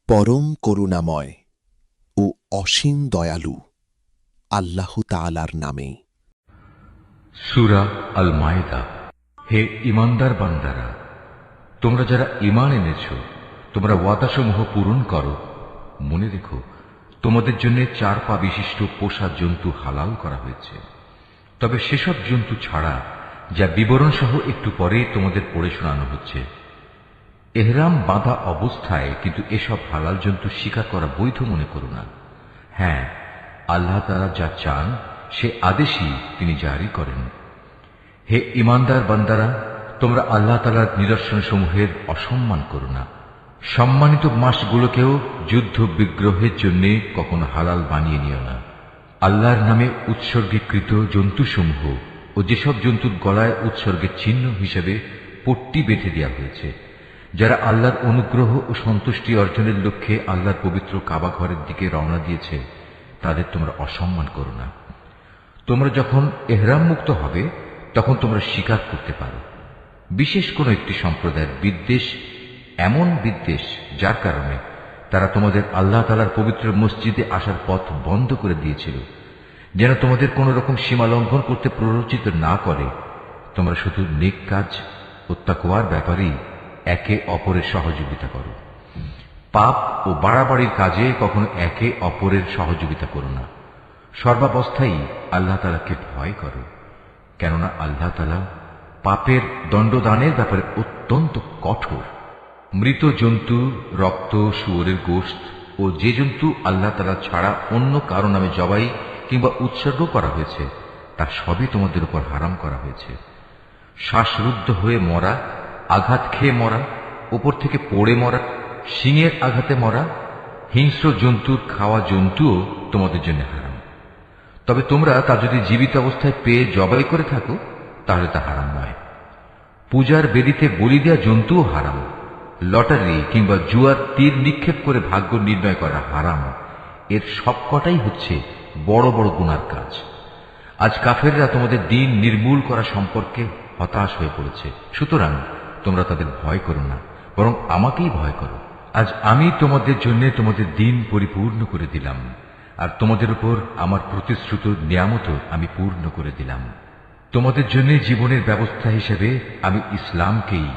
পরম করুণাময় ও অসীম দয়ালু আল্লাহ তাআলার নামে। সূরা আল মায়েদা। হে ঈমানদার বান্দারা, তোমরা যারা ঈমান এনেছ, তোমরা ওয়াদাসমূহ পূরণ করো। মনে রেখো, তোমাদের জন্য 4 পা বিশিষ্ট পোষা জন্তু হালাল করা হয়েছে, তবে সেসব জন্তু ছাড়া যা বিবরণ সহ একটু পরে তোমাদের পড়ে শোনানো হচ্ছে। এহরাম বাঁধা অবস্থায় কিন্তু এসব হালাল জন্তু শিকার করা বৈধ মনে করো না। হ্যাঁ, আল্লাহ তাআলা যা চান সে আদেশই তিনি জারি করেন। হে ঈমানদার বান্দারা, তোমরা আল্লাহ তাআলার নিদর্শনসমূহের অসম্মান করো না। সম্মানিত মাসগুলোকেও যুদ্ধ বিগ্রহের জন্য কখনো হালাল বানিয়ে নিও না। আল্লাহর নামে উৎসর্গীকৃত জন্তুসমূহ ও যেসব জন্তুর গলায় উৎসর্গের চিহ্ন হিসেবে পট্টি বেঁধে দেওয়া হয়েছে, যারা আল্লাহর অনুগ্রহ ও সন্তুষ্টি অর্জনের লক্ষ্যে আল্লাহর পবিত্র কাবা ঘরের দিকে রওনা দিয়েছে, তাদের তোমরা অসম্মান করো না। তোমরা যখন এহরাম মুক্ত হবে তখন তোমরা শিকার করতে পারো। বিশেষ কোন একটি সম্প্রদায়ের বিদ্বেষ, এমন বিদ্বেষ যার কারণে তারা তোমাদের আল্লাহ তাআলার পবিত্র মসজিদে আসার পথ বন্ধ করে দিয়েছিল, যেন তোমাদের কোন রকম সীমা লঙ্ঘন করতে প্ররোচিত না করে। তোমরা শুধু নেক কাজ ও তাকওয়ার ব্যাপারেই একে অপরের সহযোগিতা করো। পাপ ও বাড়াবাড়ির কাজে কখনো একে অপরের সহযোগিতা করো না। সর্বাবস্থায় আল্লাহ তাআলাকে ভয় করো, কেননা আল্লাহ তাআলা পাপের দণ্ডদানের ব্যাপারে অত্যন্ত কঠোর। মৃত জন্তু, রক্ত, শুয়োরের গোশত ও যে জন্তু আল্লাহ তাআলা ছাড়া অন্য কারো নামে জবাই কিংবা উৎসর্গ করা হয়েছে, তা সবই তোমাদের উপর হারাম করা হয়েছে। শ্বাসরুদ্ধ হয়ে মরা, আঘাত খেয়ে মরা, উপর থেকে পড়ে মরা, শিঙের আঘাতে মরা, হিংস্র জন্তুর খাওয়া জন্তুও তোমাদের জন্য হারাম। তবে তোমরা তা যদি জীবিত অবস্থায় পেয়ে জবাই করে থাকো তাহলে তা হারাম নয়। পূজার বেদিতে বলি দেওয়া জন্তুও হারাম। লটারি কিংবা জুয়ার তীর নিক্ষেপ করে ভাগ্য নির্ণয় করা হারাম। এর সবকটাই হচ্ছে বড় বড় গুনার কাজ। আজ কাফেররা তোমাদের দিন নির্মূল করা সম্পর্কে হতাশ হয়ে পড়েছে, সুতরাং তোমরা তাদের ভয় করো না, বরং আমাকেই ভয় করো। আজ আমি তোমাদের জন্য তোমাদের দিন পরিপূর্ণ করে দিলাম, আর তোমাদের উপর আমার প্রতিশ্রুত নিয়ামতও আমি পূর্ণ করে দিলাম। তোমাদের জন্য জীবনের ব্যবস্থা হিসেবে আমি ইসলামকেই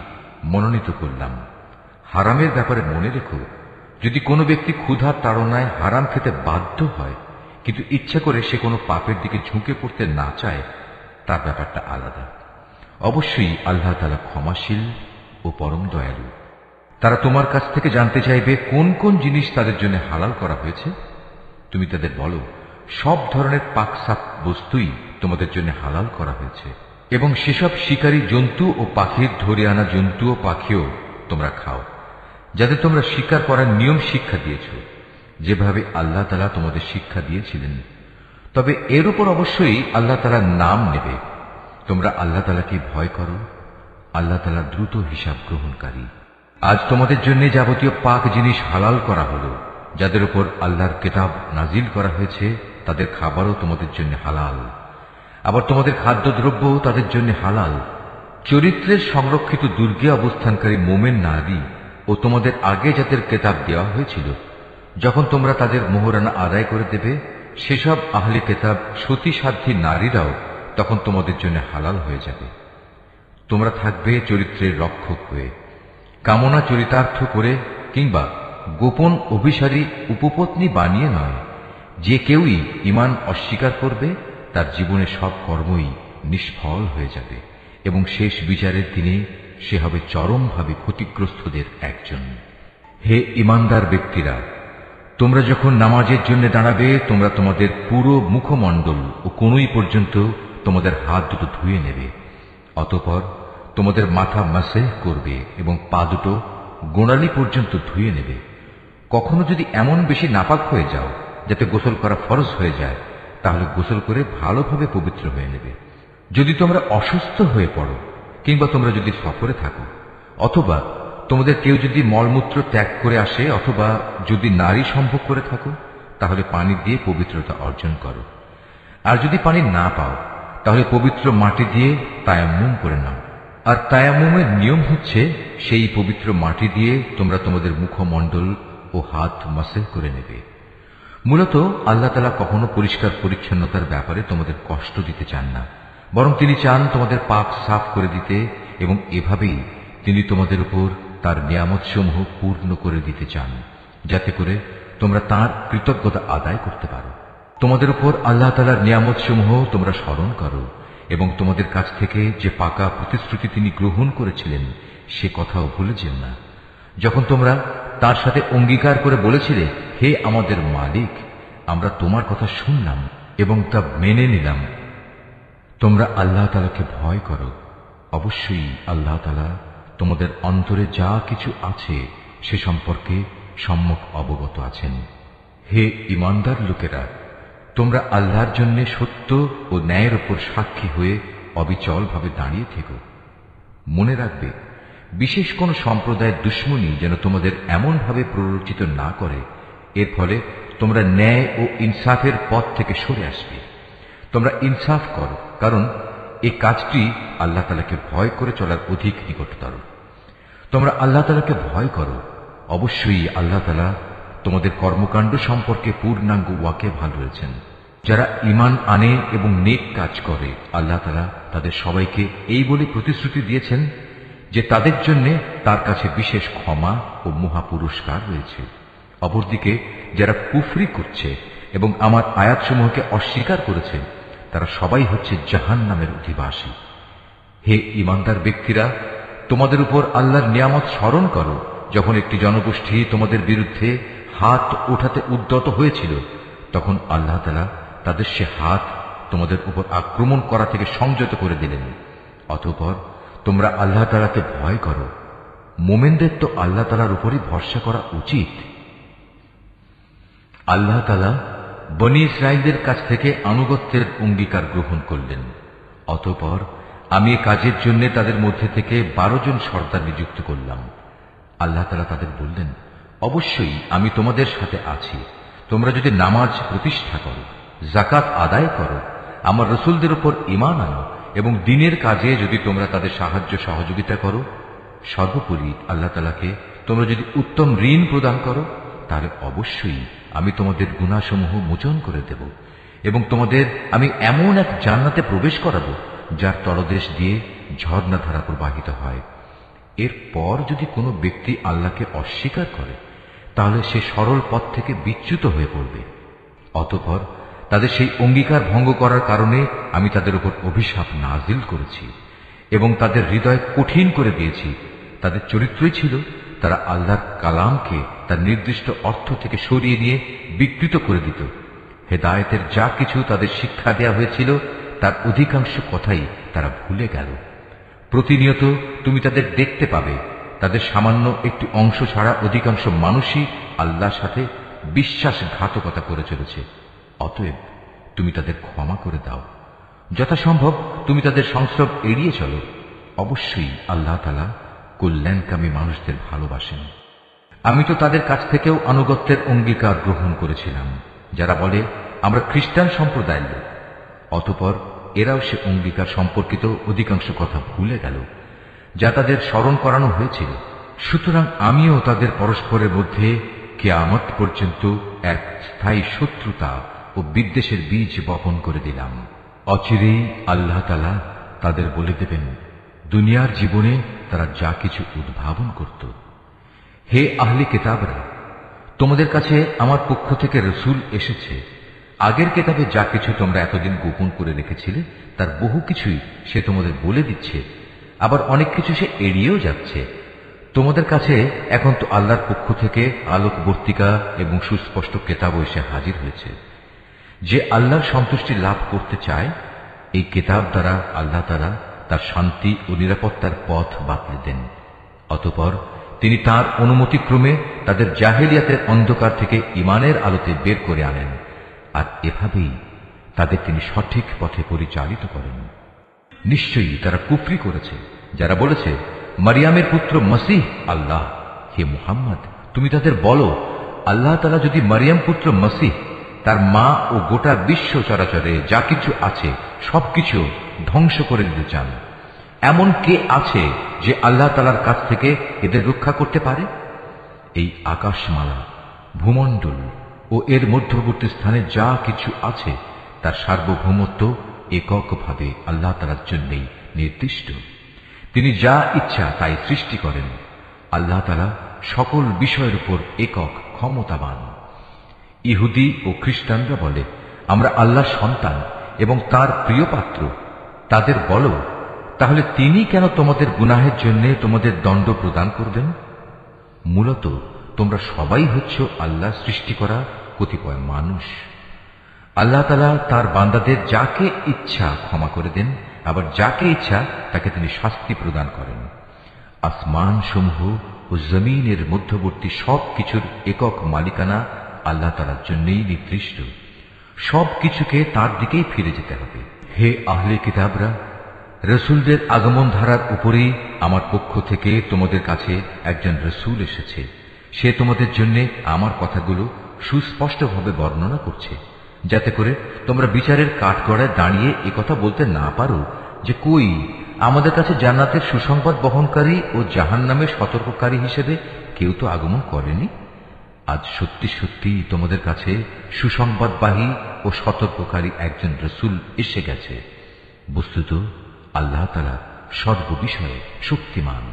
মনোনীত করলাম। হারামের ব্যাপারে মনে রেখো, যদি কোনো ব্যক্তি ক্ষুধার তাড়নায় হারাম খেতে বাধ্য হয় কিন্তু ইচ্ছা করে সে কোনো পাপের দিকে ঝুঁকে পড়তে না চায়, তার ব্যাপারটা আলাদা। অবশ্যই আল্লাহ তাআলা ক্ষমাশীল ও পরম দয়ালু। তারা তোমার কাছ থেকে জানতে চাইবে কোন কোন জিনিস তাদের জন্য হালাল করা হয়েছে। তুমি তাদের বলো, সব ধরনের পাকসাক বস্তুই তোমাদের জন্য হালাল করা হয়েছে, এবং সেসব শিকারী জন্তু ও পাখির ধরে আনা জন্তু ও পাখিও তোমরা খাও, যাদের তোমরা শিকার করার নিয়ম শিক্ষা দিয়েছ, যেভাবে আল্লাহ তাআলা তোমাদের শিক্ষা দিয়েছিলেন। তবে এর উপর অবশ্যই আল্লাহ তাআলার নাম নেবে। তোমরা আল্লাহ তাআলাকে ভয় করো, আল্লাহ তাআলা দ্রুত হিসাব গ্রহণকারী। আজ তোমাদের জন্য যাবতীয় পাক জিনিস হালাল করা হলো। যাদের উপর আল্লাহর কিতাব নাজিল করা হয়েছে তাদের খাবারও তোমাদের জন্য হালাল, আবার তোমাদের খাদ্যদ্রব্যও তাদের জন্য হালাল। চরিত্রের সংরক্ষিত দুর্গে অবস্থানকারী মোমেন নারী ও তোমাদের আগে যাদের কিতাব দেওয়া হয়েছিল, যখন তোমরা তাদের মোহরানা আদায় করে দেবে, সেসব আহলে কিতাব সতীসাধ্যী নারীরাও তখন তোমাদের জন্য হালাল হয়ে যাবে। তোমরা থাকবে চরিত্রের রক্ষক হয়ে, কামনা চরিতার্থ করে কিংবা গোপন অভিসারী উপপত্নী বানিয়ে নয়। যে কেউই ঈমান অস্বীকার করবে তার জীবনে সব কর্মই নিষ্ফল হয়ে যাবে, এবং শেষ বিচারের দিনে সে হবে চরমভাবে ক্ষতিগ্রস্তদের একজন। হে ঈমানদার ব্যক্তিরা, তোমরা যখন নামাজের জন্য দাঁড়াবে, তোমরা তোমাদের পুরো মুখমণ্ডল ও কনুই পর্যন্ত তোমাদের হাত দুটো ধুয়ে নেবে। অতঃপর তোমাদের মাথা মাসেহ করবে এবং পা দুটো গোড়ালি পর্যন্ত ধুয়ে নেবে। কখনো যদি এমন বেশি নাপাক হয়ে যাও যাতে গোসল করা ফরজ হয়ে যায়, তাহলে গোসল করে ভালোভাবে পবিত্র হয়ে নেবে। যদি তোমরা অসুস্থ হয়ে পড়ো কিংবা তোমরা যদি সফরে থাকো, অথবা তোমাদের কেউ যদি মলমূত্র ত্যাগ করে আসে, অথবা যদি নারী সম্ভোগ করে থাকো, তাহলে পানি দিয়ে পবিত্রতা অর্জন করো। আর যদি পানি না পাও, তাহলে পবিত্র মাটি দিয়ে তায়াম্মুম করে নাও। আর তায়াম্মুমের নিয়ম হচ্ছে, সেই পবিত্র মাটি দিয়ে তোমরা তোমাদের মুখমণ্ডল ও ও হাত মাসেহ করে নেবে। মূলত আল্লাহ তাআলা কখনো পরিষ্কার পরিচ্ছন্নতার ব্যাপারে তোমাদের কষ্ট দিতে চান না, বরং তিনি চান তোমাদের পাক সাফ করে দিতে, এবং এভাবেই তিনি তোমাদের উপর তার নিয়ামতসমূহ পূর্ণ করে দিতে চান, যাতে করে তোমরা তার কৃতজ্ঞতা আদায় করতে পারো। তোমাদের উপর আল্লাহ তাআলার নিয়ামতসমূহ তোমরা স্মরণ করো, এবং তোমাদের কাছ থেকে যে পাকা প্রতিশ্রুতি তিনি গ্রহণ করেছিলেন সে কথাও ভুলে যেও না। যখন তোমরা তার সাথে অঙ্গীকার করে বলেছিলে, হে আমাদের মালিক, আমরা তোমার কথা শুনলাম এবং তা মেনে নিলাম। তোমরা আল্লাহ তাআলাকে ভয় করো। অবশ্যই আল্লাহ তাআলা তোমাদের অন্তরে যা কিছু আছে সে সম্পর্কে সম্যক অবগত আছেন। হে ঈমানদার লোকেরা, তোমরা আল্লাহর জন্য সত্য ও ন্যায়ের উপর সাক্ষী হয়ে অবিচলভাবে দাঁড়িয়ে থেকো। মনে রাখবে, বিশেষ কোন সম্প্রদায়ের দুশমনী যেন তোমাদের এমনভাবে প্ররোচিত না করে এর ফলে তোমরা ন্যায় ও ইনসাফের পথ থেকে সরে আসবে। তোমরা ইনসাফ করো, কারণ এই কাজটি আল্লাহ তাআলাকে ভয় করে চলার অধিক নিকটতর। তোমরা আল্লাহ তাআলাকে ভয় করো। অবশ্যই আল্লাহ তাআলা তোমাদের কর্মকাণ্ড সম্পর্কে পূর্ণাঙ্গ ওয়াকিবহাল রয়েছেন। যারা ঈমান আনে এবং নেক কাজ করে, আল্লাহ তাআলা তাদের সবাইকে এই বলে প্রতিশ্রুতি দিয়েছেন যে তাদের জন্য তার কাছে বিশেষ ক্ষমা ও মহা পুরস্কার রয়েছে। অপরদিকে যারা কুফরি করছে এবং আমার আয়াতসমূহকে অস্বীকার করেছে, তারা সবাই হচ্ছে জাহান্নামের অধিবাসী। হে ঈমানদার ব্যক্তিরা, তোমাদের উপর আল্লাহর নিয়ামত স্মরণ করো, যখন একটি জনগোষ্ঠী তোমাদের বিরুদ্ধে হাত ওঠাতে উদ্যত হয়েছিল, তখন আল্লাহ তাআলা তাদের সে হাত তোমাদের উপর আক্রমণ করা থেকে সংযত করে দিলেন। অতঃপর তোমরা আল্লাহ তাআলাকে ভয় করো। মুমিনদের তো আল্লাহ তাআলার উপরই ভরসা করা উচিত। আল্লাহ তাআলা বনী ইসরাঈলদের কাছ থেকে আনুগত্যের অঙ্গীকার গ্রহণ করলেন। অতঃপর আমি এ কাজের জন্য তাদের মধ্যে থেকে 12 জন সর্দার নিযুক্ত করলাম। আল্লাহ তাআলা তাদের বললেন, অবশ্যই আমি তোমাদের সাথে আছি। তোমরা যদি নামাজ প্রতিষ্ঠা করো, যাকাত আদায় করো, আমার রাসূলদের উপর ঈমান আনো এবং দ্বীনের কাজে যদি তোমরা তাদের সাহায্য সহযোগিতা করো, সর্বোপরি আল্লাহ তাআলাকে তোমরা যদি উত্তম ঋণ প্রদান করো, তাহলে অবশ্যই আমি তোমাদের গুনাহসমূহ মোচন করে দেব এবং তোমাদের আমি এমন এক জান্নাতে প্রবেশ করাবো যার তলদেশ দিয়ে ঝর্ণাধারা প্রবাহিত হয়। এরপর যদি কোনো ব্যক্তি আল্লাহকে অস্বীকার করে, তাহলে সে সরল পথ থেকে বিচ্যুত হয়ে পড়বে। অতঃপর তাদের সেই অঙ্গীকার ভঙ্গ করার কারণে আমি তাদের উপর অভিশাপ নাজিল করেছি এবং তাদের হৃদয় কঠিন করে দিয়েছি। তাদের চরিত্রই ছিল তারা আল্লাহর কালামকে তার নির্দিষ্ট অর্থ থেকে সরিয়ে নিয়ে বিকৃত করে দিত। হেদায়েতের যা কিছু তাদের শিক্ষা দেয়া হয়েছিল তার অধিকাংশ কথাই তারা ভুলে গেল। প্রতিনিয়ত তুমি তাদের দেখতে পাবে, তাদের সামান্য একটি অংশ ছাড়া অধিকাংশ মানুষই আল্লাহর সাথে বিশ্বাসঘাতকতা করে চলেছে। অতএব তুমি তাদের ক্ষমা করে দাও। যথাসম্ভব তুমি তাদের সংস্রব এড়িয়ে চলো। অবশ্যই আল্লাহ তাআলা কল্যাণকামী মানুষদের ভালোবাসেন। আমি তো তাদের কাছ থেকেও আনুগত্যের অঙ্গীকার গ্রহণ করেছিলাম, যারা বলে আমরা খ্রিস্টান সম্প্রদায়ের লোক। অতঃপর এরাও সে অঙ্গীকার সম্পর্কিত অধিকাংশ কথা ভুলে গেল যা তাদের স্মরণ করানো হয়েছিল। সুতরাং আমিও তাদের পরস্পরের মধ্যে কিয়ামত পর্যন্ত এক স্থায়ী শত্রুতা ও বিদ্বেষের বীজ বপন করে দিলাম। অচিরেই আল্লাহ তাআলা তাদের বলে দেবেন দুনিয়ার জীবনে তারা যা কিছু উদ্ভাবন করত। হে আহলি কিতাবরা, তোমাদের কাছে আমার পক্ষ থেকে রাসূল এসেছে। আগের কিতাবে যা কিছু তোমরা এতদিন গোপন করে রেখেছিলে তার বহু কিছুই সে তোমাদের বলে দিচ্ছে, আবার অনেক কিছু সে এড়িয়েও যাচ্ছে। তোমাদের কাছে এখন তো আল্লাহর পক্ষ থেকে আলোকবর্তিকা এবং সুস্পষ্ট কিতাবও এসে হাজির হয়েছে। যে আল্লাহর সন্তুষ্টি লাভ করতে চায়, এই কিতাব দ্বারা আল্লাহ তাআলা তার শান্তি ও নিরাপত্তার পথ বাতলে দেন। অতঃপর তিনি তার অনুমতিক্রমে তাদের জাহেলিয়াতের অন্ধকার থেকে ঈমানের আলোতে বের করে আনেন, আর এভাবেই তাদের তিনি সঠিক পথে পরিচালিত করেন। নিশ্চয়ই তারা কুফরি করেছে যারা বলেছে মারিয়ামের পুত্র মসীহ আল্লাহ। হে মুহাম্মদ, তুমি তাদের বলো, আল্লাহ তাআলা যদি মারিয়াম পুত্র মসীহ, তার মা ও গোটা বিশ্ব চরাচরে যা কিছু আছে সবকিছু ধ্বংস করে দিতে চান, এমন কে আছে যে আল্লাহ তাআলার কাছ থেকে এদের রক্ষা করতে পারে? এই আকাশমালা ভূমণ্ডল ও এর মধ্যবর্তী স্থানে যা কিছু আছে তার সার্বভৌমত্ব এককভাবে আল্লাহ তাআলার জন্যই নির্দিষ্ট। তিনি যা ইচ্ছা তাই সৃষ্টি করেন। আল্লাহ তাআলা সকল বিষয়ের উপর একক ক্ষমতাবান। ইহুদি ও খ্রিস্টানরা বলে, আমরা আল্লাহর সন্তান এবং তার প্রিয় পাত্র। তাদের বলো, তাহলে তিনি কেন তোমাদের গুনাহের জন্য তোমাদের দণ্ড প্রদান করবেন? মূলত তোমরা সবাই হচ্ছ আল্লাহ সৃষ্টি করা কতিপয় মানুষ। আল্লাহ তাআলা তার বান্দাদের যাকে ইচ্ছা ক্ষমা করে দেন, আবার যাকে ইচ্ছা তাকে তিনি শাস্তি প্রদান করেন। আসমান সমূহ ও জমিনের মধ্যবর্তী সব কিছুর একক মালিকানা আল্লাহ তাআলার জন্যই নির্দিষ্ট। সব কিছুকে তার দিকেই ফিরে যেতে হবে। হে আহলে কিতাবরা, রসুলদের আগমন ধারার উপরেই আমার পক্ষ থেকে তোমাদের কাছে একজন রসুল এসেছে। সে তোমাদের জন্য আমার কথাগুলো সুস্পষ্টভাবে বর্ণনা করছে, যাতে করে তোমরা বিচারের কাঠগড়ায় দাঁড়িয়ে একথা বলতে না পারো যে, কই আমাদের কাছে জান্নাতের সুসংবাদ বহনকারী ও জাহান্নামের সতর্ককারী হিসেবে কেউ তো আগমন করেনি। আজ সত্যি সত্যি তোমাদের কাছে সুসংবাদবাহী ও সতর্ককারী একজন রসুল এসে গেছে। বস্তুত আল্লাহ তাআলা সর্ববিষয়ে শক্তিমান।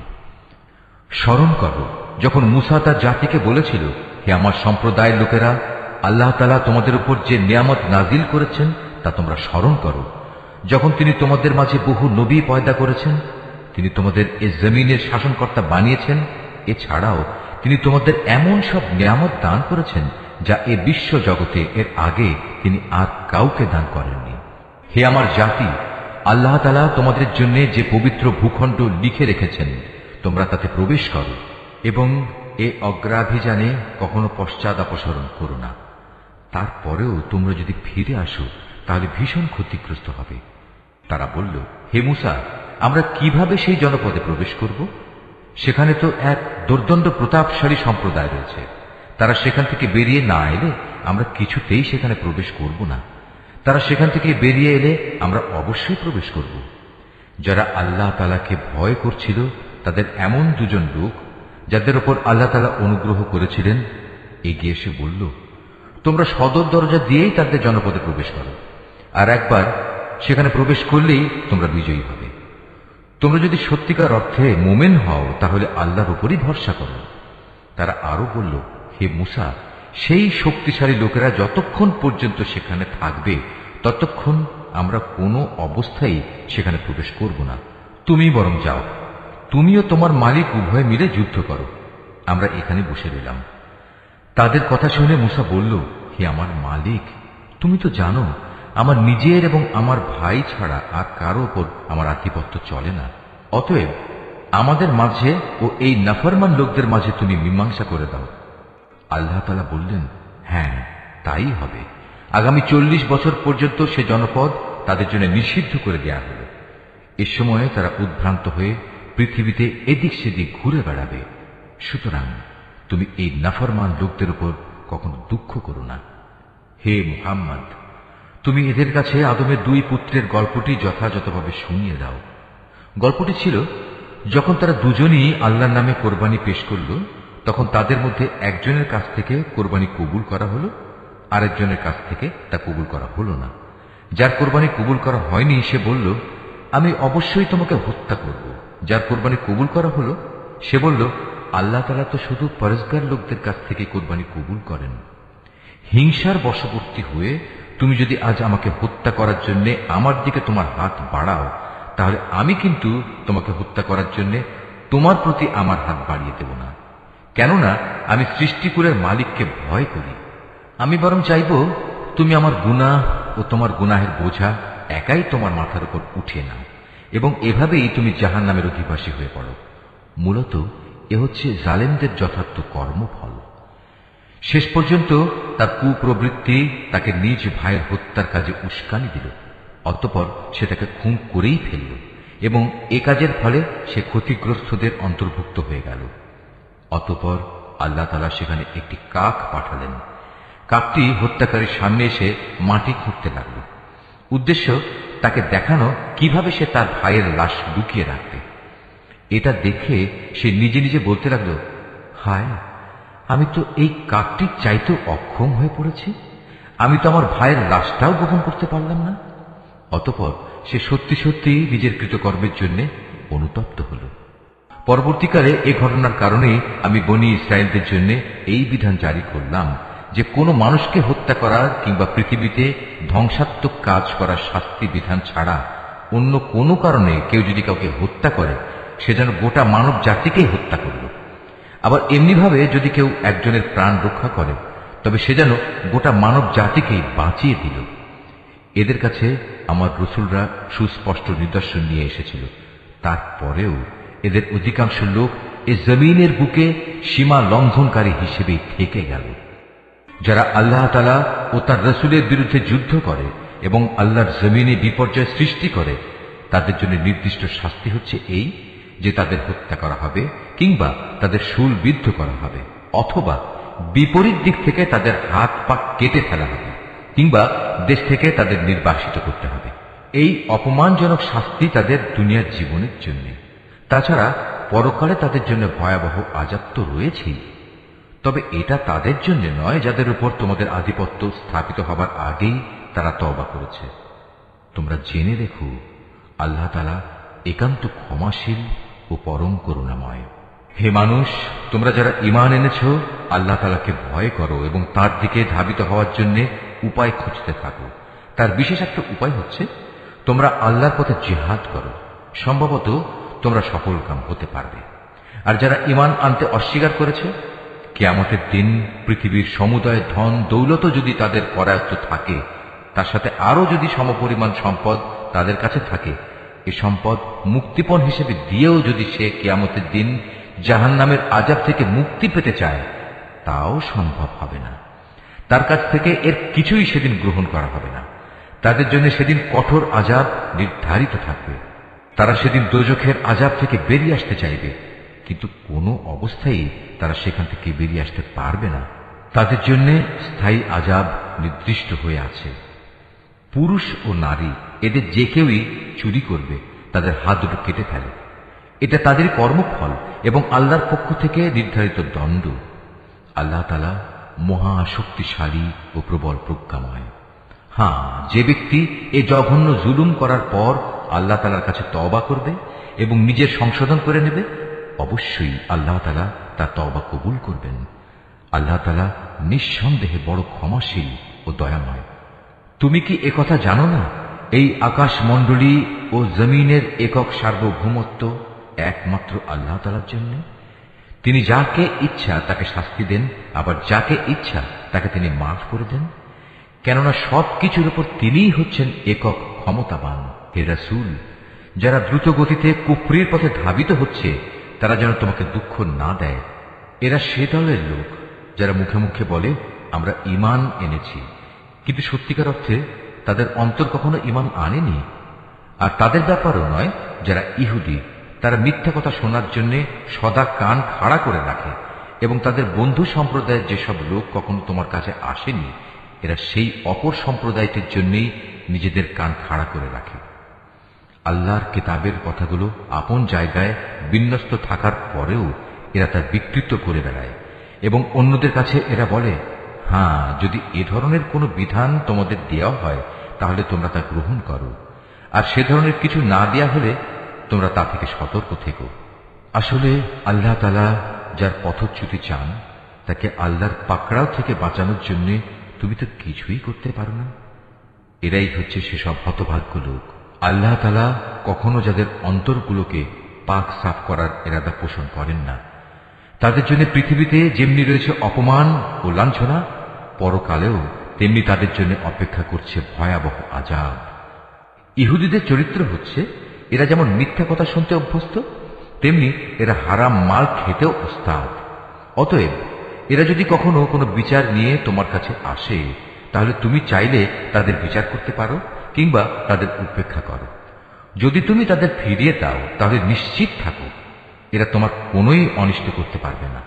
স্মরণ করো, যখন মূসা তার জাতিকে বলেছিল, হে আমার সম্প্রদায়ের লোকেরা, আল্লাহ তাআলা তোমাদের উপর যে নিয়ামত নাজিল করেছেন তা তোমরা স্মরণ করো। যখন তিনি তোমাদের মাঝে বহু নবী পয়দা করেছেন, তিনি তোমাদের এ জমিনের শাসনকর্তা বানিয়েছেন। এছাড়াও তিনি তোমাদের এমন সব নিয়ামত দান করেছেন যা এ বিশ্ব জগতে এর আগে তিনি আর কাউকে দান করেননি। হে আমার জাতি, আল্লাহ তাআলা তোমাদের জন্য যে পবিত্র ভূখণ্ড লিখে রেখেছেন, তোমরা তাতে প্রবেশ করো এবং এ অগ্রাভিযানে কখনো পশ্চাৎ অপসরণ করো না। তারপরেও তোমরা যদি ফিরে আসো তাহলে ভীষণ ক্ষতিগ্রস্ত হবে। তারা বলল, হে মূসা, আমরা কিভাবে সেই জনপদে প্রবেশ করব? সেখানে তো এক দুর্দণ্ড প্রতাপশালী সম্প্রদায় রয়েছে। তারা সেখান থেকে বেরিয়ে না এলে আমরা কিছুতেই সেখানে প্রবেশ করব না। তারা সেখান থেকে বেরিয়ে এলে আমরা অবশ্যই প্রবেশ করব। যারা আল্লাহ তাআলাকে ভয় করছিল তাদের এমন দুজন লোক, যাদের উপর আল্লাহ তাআলা অনুগ্রহ করেছিলেন, এগিয়ে এসে বলল, তোমরা সদর দরজা দিয়েই তাদের জনপদে প্রবেশ করো, আর একবার সেখানে প্রবেশ করলেই তোমরা বিজয়ী হবে। তোমরা যদি সত্যিকার অর্থে মুমিন হও তাহলে আল্লাহর উপরই ভরসা করো। তারা আরো বলল, হে মূসা, সেই শক্তিশালী লোকেরা যতক্ষণ পর্যন্ত সেখানে থাকবে ততক্ষণ আমরা কোনো অবস্থায় সেখানে প্রবেশ করব না। তুমি বরং যাও, তুমিও তোমার মালিক উভয় মিলে যুদ্ধ করো, আমরা এখানে বসে রইলাম। তাদের কথা শুনে মূসা বলল, হে আমার মালিক, তুমি তো জানো আমার নিজের এবং আমার ভাই ছাড়া আর কারো ওপর আমার আধিপত্য চলে না। অতএব আমাদের মাঝে ও এই নাফরমান লোকদের মাঝে তুমি মীমাংসা করে দাও। আল্লাহ তাআলা বললেন, হ্যাঁ, তাই হবে। আগামী 40 বছর পর্যন্ত সে জনপদ তাদের জন্য নিষিদ্ধ করে দেয়া হল। এ সময়ে তারা উদ্ভ্রান্ত হয়ে পৃথিবীতে এদিক সেদিক ঘুরে বেড়াবে। সুতরাং তুমি এই নাফরমান লোকদের উপর কখনো দুঃখ করো না। হে মুহাম্মদ, তুমি এদের কাছে আদমের 2 পুত্রের গল্পটি যথাযথভাবে শুনিয়ে দাও। গল্পটি ছিল, যখন তারা দুজনই আল্লাহর নামে কোরবানি পেশ করল, তখন তাদের মধ্যে একজনের কাছ থেকে কোরবানি কবুল করা হলো, আরেকজনের কাছ থেকে তা কবুল করা হলো না। যার কোরবানি কবুল করা হয়নি সে বলল, আমি অবশ্যই তোমাকে হত্যা করব। যার কোরবানি কবুল করা হলো সে বলল, আল্লাহ তাআলা তো শুধু পরেজগার লোকদের কাছ থেকে কোরবানি কবুল করেন। হিংসার বশবর্তী হয়ে তুমি যদি আজ আমাকে হত্যা করার জন্য আমার দিকে তোমার হাত বাড়াও, তাহলে আমি কিন্তু তোমাকে হত্যা করার জন্য তোমার প্রতি আমার হাত বাড়িয়ে দেব না। কেননা আমি সৃষ্টিকুলের মালিককে ভয় করি। আমি বরং চাইব তুমি আমার গুনাহ ও তোমার গুনাহের বোঝা একাই তোমার মাথার উপর উঠিয়ে নাও এবং এভাবেই তুমি জাহান্নামের অধিবাসী হয়ে পড়ো। মূলত এ হচ্ছে জালেমদের যথার্থ কর্মফল। শেষ পর্যন্ত তার কুপ্রবৃত্তি তাকে নিজ ভাইয়ের হত্যার কাজে উস্কানি দিল। অতঃপর সে তাকে খুন করেই ফেলল এবং এ কাজের ফলে সে ক্ষতিগ্রস্তদের অন্তর্ভুক্ত হয়ে গেল। অতঃপর আল্লাহ তাআলা সেখানে একটি কাক পাঠালেন। কাকটি হত্যাকারীর সামনে এসে মাটি খুঁড়তে লাগল। উদ্দেশ্য তাকে দেখানো কিভাবে সে তার ভাইয়ের লাশ লুকিয়ে রাখবে। এটা দেখে সে নিজে নিজে বলতে লাগল, হায়, আমি তো এই কাকটির চাইতেও অক্ষম হয়ে পড়েছি। আমি তো আমার ভাইয়ের লাশটাও গোপন করতে পারলাম না। অতঃপর সে সত্যি সত্যি নিজের কৃতকর্মের জন্য অনুতপ্ত হল। পরবর্তীকালে এই ঘটনার কারণে আমি বনী ইসরায়েলদের জন্য এই বিধান জারি করলাম যে কোনো মানুষকে হত্যা করার কিংবা পৃথিবীতে ধ্বংসাত্মক কাজ করার শাস্তি বিধান ছাড়া অন্য কোনো কারণে কেউ যদি কাউকে হত্যা করে, সে যেন গোটা মানব জাতিকেই হত্যা করল। আবার এমনিভাবে যদি কেউ একজনের প্রাণ রক্ষা করে, তবে সে যেন গোটা মানব জাতিকেই বাঁচিয়ে দিল। এদের কাছে আমার রসুলরা সুস্পষ্ট নিদর্শন নিয়ে এসেছিল, তারপরেও এদের অধিকাংশ লোক এ জমিনের বুকে সীমা লঙ্ঘনকারী হিসেবেই থেকে গেল। যারা আল্লাহ তাআলা ও তার রসুলের বিরুদ্ধে যুদ্ধ করে এবং আল্লাহর জমিনে বিপর্যয় সৃষ্টি করে, তাদের জন্য নির্দিষ্ট শাস্তি হচ্ছে এই যে তাদের হত্যা করা হবে কিংবা তাদের শূলবিদ্ধ করা হবে, অথবা বিপরীত দিক থেকে তাদের হাত পা কেটে ফেলা হবে কিংবা দেশ থেকে তাদের নির্বাসিত করতে হবে। এই অপমানজনক শাস্তি তাদের দুনিয়ার জীবনের জন্য। তাছাড়া পরকালে তাদের জন্য ভয়াবহ আযাব তো রয়েছেই। তবে এটা তাদের জন্য নয় যাদের উপর তোমাদের আধিপত্য স্থাপিত হবার আগেই তারা তওবা করেছে। তোমরা জেনে রেখো, আল্লাহ তাআলা একান্ত ক্ষমাশীল ও পরম করুণাময়। হে মানুষ, তোমরা যারা ঈমান এনেছ, আল্লাহ তাআলাকে ভয় করো এবং তার দিকে ধাবিত হওয়ার জন্য উপায় খুঁজতে থাকো। তার বিশেষ একটা উপায় হচ্ছে তোমরা আল্লাহর পথে জিহাদ করো। সম্ভবত তোমরা সফলকাম হতে পারবে। আর যারা ঈমান আনতে অস্বীকার করেছে, কিয়ামতের দিন পৃথিবীর সমুদয় ধন দৌলত যদি তাদের করায়ত্ত থাকে, তার সাথে আরো যদি সমপরিমাণ সম্পদ তাদের কাছে থাকে, এ সম্পদ মুক্তিপণ হিসেবে দিয়েও যদি সে কিয়ামতের দিন জাহান্নামের আযাব থেকে মুক্তি পেতে চায়, তাও সম্ভব হবে না। তার কাছ থেকে এর কিছুই সেদিন গ্রহণ করা হবে না। তাদের জন্য সেদিন কঠোর আযাব নির্ধারিত থাকবে। তারা সেদিন দোজখের আযাব থেকে বেরিয়ে আসতে চাইবে, কিন্তু কোনো অবস্থায় তারা সেখান থেকে বেরিয়ে আসতে পারবে না। তাদের জন্য স্থায়ী আযাব নির্দিষ্ট হয়ে আছে। পুরুষ ও নারী এদের যে কেউই চুরি করবে, তাদের হাত দুটো কেটে ফেলে। এটা তাদের কর্মফল এবং আল্লাহর পক্ষ থেকে নির্ধারিত দণ্ড। আল্লাহ তাআলা মহা শক্তিশালী ও প্রবল প্রজ্ঞাময়। হ্যাঁ, যে ব্যক্তি এ জঘন্য জুলুম করার পর আল্লাহ তাআলার কাছে তওবা করবে এবং নিজের সংশোধন করে নেবে, অবশ্যই আল্লাহ তাআলা তার তওবা কবুল করবেন। আল্লাহ তাআলা নিঃসন্দেহে বড় ক্ষমাশীল ও দয়াময়। তুমি কি একথা জানো না, এই আকাশমণ্ডলী ও জমিনের একক সার্বভৌমত্ব একমাত্র আল্লাহ তাআলার জন্য? তিনি যাকে ইচ্ছা তাকে শাস্তি দেন, আবার যাকে ইচ্ছা তাকে তিনি মাফ করে দেন। কেননা সব কিছুর উপর তিনিই হচ্ছেন একক ক্ষমতাবান। হে রাসূল, যারা দ্রুত গতিতে কুফরির পথে ধাবিত হচ্ছে, তারা যেন তোমাকে দুঃখ না দেয়। এরা সে দলের লোক যারা মুখে মুখে বলে আমরা ঈমান এনেছি, কিন্তু সত্যিকার অর্থে তাদের অন্তর কখনো ঈমান আনেনি। আর তাদের ব্যাপারও নয় যারা ইহুদি, তারা মিথ্যা কথা শোনার জন্য সদা কান খাড়া করে রাখে, এবং তাদের বন্ধু সম্প্রদায়ের যেসব লোক কখনো তোমার কাছে আসেনি, এরা সেই অপর সম্প্রদায়টির জন্যই নিজেদের কান খাড়া করে রাখে। আল্লাহর কিতাবের কথাগুলো আপন জায়গায় বিন্যস্ত থাকার পরেও এরা তা বিকৃত করে বেড়ায়, এবং অন্যদের কাছে এরা বলে, হ্যাঁ, যদি এ ধরনের কোনো বিধান তোমাদের দেওয়া হয় তাহলে তোমরা তা গ্রহণ করো, আর সে ধরনের কিছু না দেয়া হলে তোমরা তা থেকে সতর্ক থেকো। আসলে আল্লাহ তাআলা যার পথচ্যুতি চান, তাকে আল্লাহর পাকড়াও থেকে বাঁচানোর জন্য তুমি তো কিছুই করতে পারো না। এরাই হচ্ছে সেসব হতভাগ্য লোক। আল্লাহ তাআলা কখনো যাদের অন্তরগুলোকে পাক সাফ করার ইরাদা পোষণ করেন না, তাদের জন্য পৃথিবীতে যেমনি রয়েছে অপমান ও লাঞ্ছনা, পরকালেও তেমনি তাদের জন্য অপেক্ষা করছে ভয়াবহ আযাব। ইহুদিদের চরিত্র হচ্ছে, এরা যেমন মিথ্যা কথা শুনতে অভ্যস্ত, তেমনি এরা হারাম মাল খেতেও ওস্তাদ। অতএব এরা যদি কখনো কোনো বিচার নিয়ে তোমার কাছে আসে, তাহলে তুমি চাইলে তাদের বিচার করতে পারো কিংবা তাদের উপেক্ষা করো। যদি তুমি তাদের ফিরিয়ে দাও, তাহলে নিশ্চিত থাকো এরা তোমার কোনোই অনিষ্ট করতে পারবে না।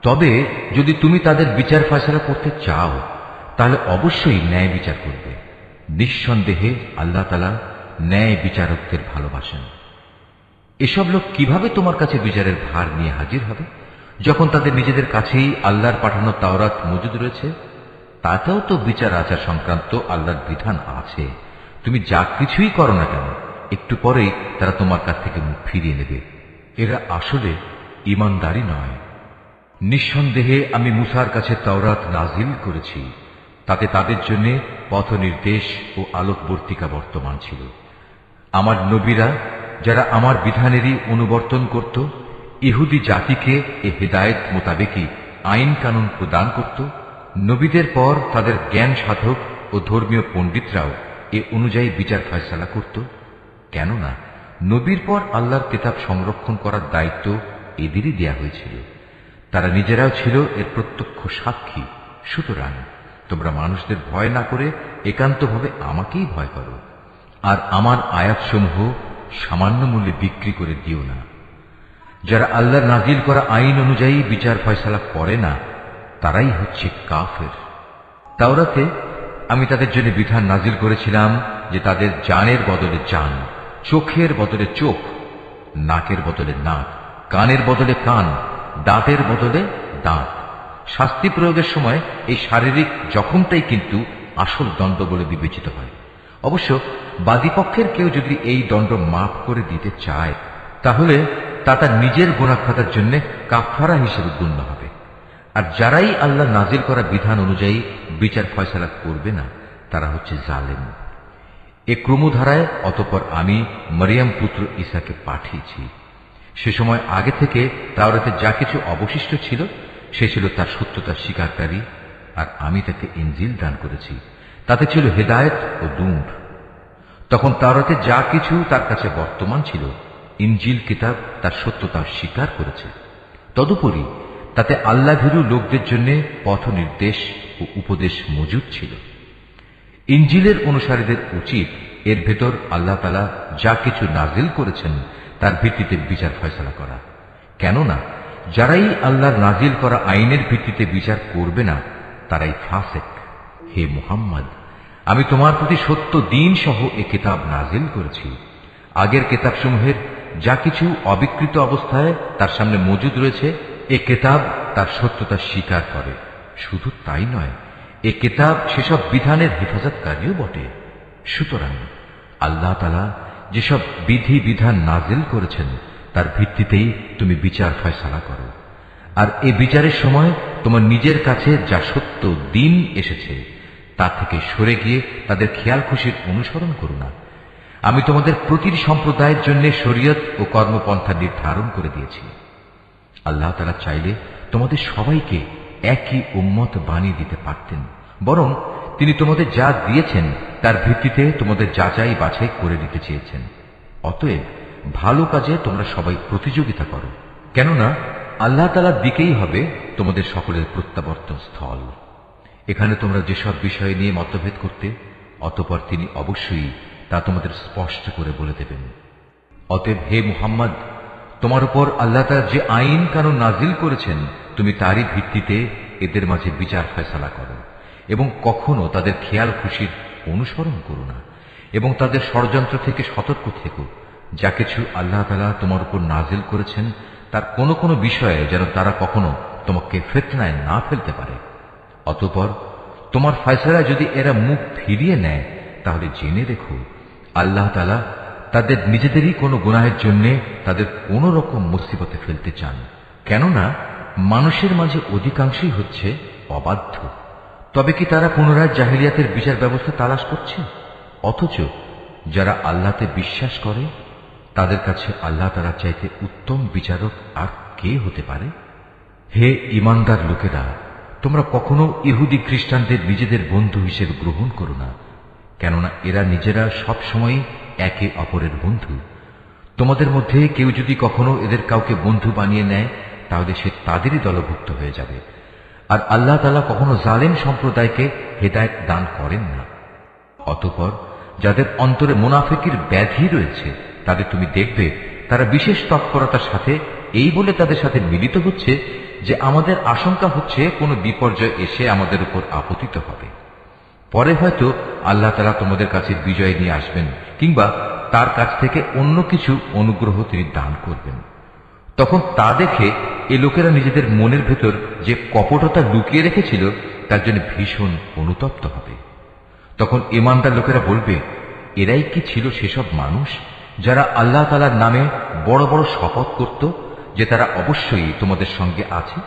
তবে যদি তুমি তাদের বিচার ফয়সালা করতে চাও, তাহলে অবশ্যই ন্যায় বিচার করবে। নিঃসন্দেহে আল্লাহ তাআলা ন্যায় বিচারকদের ভালোবাসেন। এসব লোক কিভাবে তোমার কাছে বিচারের ভার নিয়ে হাজির হবে? যখন তাদের নিজেদের কাছেই আল্লাহর পাঠানো তাওরাত মজুদ রয়েছে, তাতেও তো বিচার আচার সংক্রান্ত আল্লাহর বিধান আছে। তুমি যা কিছুই করো না কেন, একটু পরেই তারা তোমার কাছ থেকে মুখ ফিরিয়ে নেবে। এরা আসলে ঈমানদারই নয়। নিঃসন্দেহে আমি মুসার কাছে তাওরাত নাজিল করেছি, তাতে তাদের জন্য পথ নির্দেশ ও আলোকবর্তিকা বর্তমান ছিল। আমার নবীরা যারা আমার বিধানেরই অনুবর্তন করত, ইহুদি জাতিকে এ হেদায়েত মোতাবেকই আইন কানুন প্রদান করত। নবীদের পর তাদের জ্ঞান সাধক ও ধর্মীয় পণ্ডিতরাও এ অনুযায়ী বিচার ফয়সালা করত। কেননা নবীর পর আল্লাহর কিতাব সংরক্ষণ করার দায়িত্ব এদেরই দেয়া হয়েছিল। তারা নিজেরাও ছিল এর প্রত্যক্ষ সাক্ষী। সুতরাং তোমরা মানুষদের ভয় না করে একান্তভাবে আমাকেই ভয় করো, আর আমার আয়াতসমূহ সামান্য মূল্যে বিক্রি করে দিও না। যারা আল্লাহর নাজিল করা আইন অনুযায়ী বিচার ফয়সালা করে না, তারাই হচ্ছে কাফের। তাওরাতে আমি তাদের জন্য বিধান নাজিল করেছিলাম যে তাদের জানের বদলে জান, চোখের বদলে চোখ, নাকের বদলে নাক, কানের বদলে কান, দাঁতের বদলে দাঁত। শাস্তি প্রয়োগের সময় এই শারীরিক জখমটাই কিন্তু আসল দণ্ড বলে বিবেচিত হয়। অবশ্য বাদীপক্ষের কেউ যদি এই দণ্ড মাফ করে দিতে চায়, তাহলে তা তার নিজের গুনাহ খাতার জন্য কাফারা হিসেবে গণ্য হবে। আর যারাই আল্লাহ নাজিল করা বিধান অনুযায়ী বিচার ফয়সালা করবে না, তারা হচ্ছে জালেম। এ ক্রমধারায় অতঃপর আমি মরিয়ম পুত্র ঈসাকে পাঠিয়েছি। সে সময় আগে থেকে তাওরাতে যা কিছু অবশিষ্ট ছিল, সে ছিল তার সত্যতার স্বীকারকারী, আর আমি তাকে ইনজিল দান করেছি, তাতে ছিল হেদায়েত ও নূর। তখন তাওরাতে যা কিছু তার কাছে বর্তমান ছিল, ইনজিল কিতাব তার সত্যতা স্বীকার করেছে। তদুপরি তাতে আল্লাহ ভীরু লোকদের জন্য পথ নির্দেশ ও উপদেশ মজুদ ছিল। ইনজিলের অনুসারীদের উচিত এর ভেতর আল্লাহ তাআলা যা কিছু নাজিল করেছেন তার ভিত্তিতে বিচার ফয়সালা করা। কেননা যারাই আল্লাহর নাজিল করা আইনের ভিত্তিতে বিচার করবে না, তারাই ফাসেক। হে মুহাম্মদ, আমি তোমার প্রতি সত্য দিন সহ এ কিতাব নাজিল করেছি। আগের কিতাবসমূহের যা কিছু অবিকৃত অবস্থায় তার সামনে মজুদ রয়েছে, এ কিতাব তার সত্যতা স্বীকার করে। শুধু তাই নয়, এ কিতাব সেসব বিধানের হেফাজতকারীও বটে। সুতরাং আল্লাহ তাআলা যেসব বিধি বিধান নাজিল করেছেন তার ভিত্তিতেই তুমি বিচার ফয়সালা করো। আর এ বিচারের সময় তোমার নিজের কাছে যা সত্য দিন এসেছে তা থেকে সরে গিয়ে তাদের খেয়াল খুশির অনুসরণ করো না। আমি তোমাদের প্রতিটি সম্প্রদায়ের জন্য শরীয়ত ও কর্মপন্থা নির্ধারণ করে দিয়েছি। আল্লাহ তাআলা চাইলে তোমাদের সবাইকে একই উম্মত বানিয়ে দিতে পারতেন, বরং তিনি তোমাদের যা দিয়েছেন তার ভিত্তিতে তোমাদের যাচাই বাছাই করে দিতে চেয়েছেন। অতএব ভালো কাজে তোমরা সবাই প্রতিযোগিতা করো, কেননা আল্লাহ তাআলার দিকেই হবে তোমাদের সকলের প্রত্যাবর্তন স্থল। এখানে তোমরা যেসব বিষয় নিয়ে মতভেদ করতে, অতঃপর তিনি অবশ্যই তা তোমাদের স্পষ্ট করে বলে দেবেন। অতএব হে মুহাম্মদ, তোমার উপর আল্লাহ তাআলা যে আইন কানুন নাজিল করেছেন, তুমি তারই ভিত্তিতে এদের মাঝে বিচার ফয়সালা করো এবং কখনো তাদের খেয়াল খুশির অনুসরণ করো না, এবং তাদের ষড়যন্ত্র থেকে সতর্ক থেকো। যা কিছু আল্লাহ তাআলা তোমার উপর নাজিল করেছেন তার কোনো কোনো বিষয়ে যেন তারা কখনো তোমাকে ফিতনায় না ফেলতে পারে। অতঃপর তোমার ফয়সালায় যদি এরা মুখ ফিরিয়ে নেয়, তাহলে জেনে রেখো আল্লাহ তাআলা তাদের নিজেদেরই কোনো গুনাহের জন্য তাদের কোন রকম মুসিবতে ফেলতে চান। কেননা মানুষের মাঝে অধিকাংশই হচ্ছে অবাধ্য। তবে কি তারা পুনরায় জাহিলিয়াতের বিচার ব্যবস্থা তালাশ করছে? অথচ যারা আল্লাহতে বিশ্বাস করে তাদের কাছে আল্লাহ তাআলা চাইতে উত্তম বিচারক আর কে হতে পারে? হে ঈমানদার লোকেরা, তোমরা কখনো ইহুদি খ্রিস্টানদের নিজেদের বন্ধু হিসেবে গ্রহণ করো না, কেননা এরা নিজেরা সব সময় একে অপরের বন্ধু। তোমাদের মধ্যে কেউ যদি কখনো এদের কাউকে বন্ধু বানিয়ে নেয়, তাহলে সে তাদেরই দলভুক্ত হয়ে যাবে। আর আল্লাহ তাআলা কখনো জালেম সম্প্রদায়কে হেদায়েত দান করেন না। অতঃপর যাদের অন্তরে মুনাফিকির ব্যাধি রয়েছে, তাদের তুমি দেখবে তারা বিশেষ তৎপরতার সাথে এই বলে তাদের সাথে মিলিত হচ্ছে যে আমাদের আশঙ্কা হচ্ছে কোনো বিপর্যয় এসে আমাদের উপর আপতিত হবে। পরে হয়তো আল্লাহ তাআলা তোমাদের কাছে বিজয় নিয়ে আসবেন, কিংবা তার কাছ থেকে অন্য কিছু অনুগ্রহ তিনি দান করবেন। তখন তা দেখে এ লোকেরা নিজেদের মনের ভেতর যে কপটতা লুকিয়ে রেখেছিল তার জন্য ভীষণ অনুতপ্ত হবে। তখন ঈমানদার লোকেরা বলবে, এরাই কি ছিল সেসব মানুষ যারা আল্লাহ তাআলার নামে বড় বড় শপথ করত যে তারা অবশ্যই তোমাদের সঙ্গে আছে?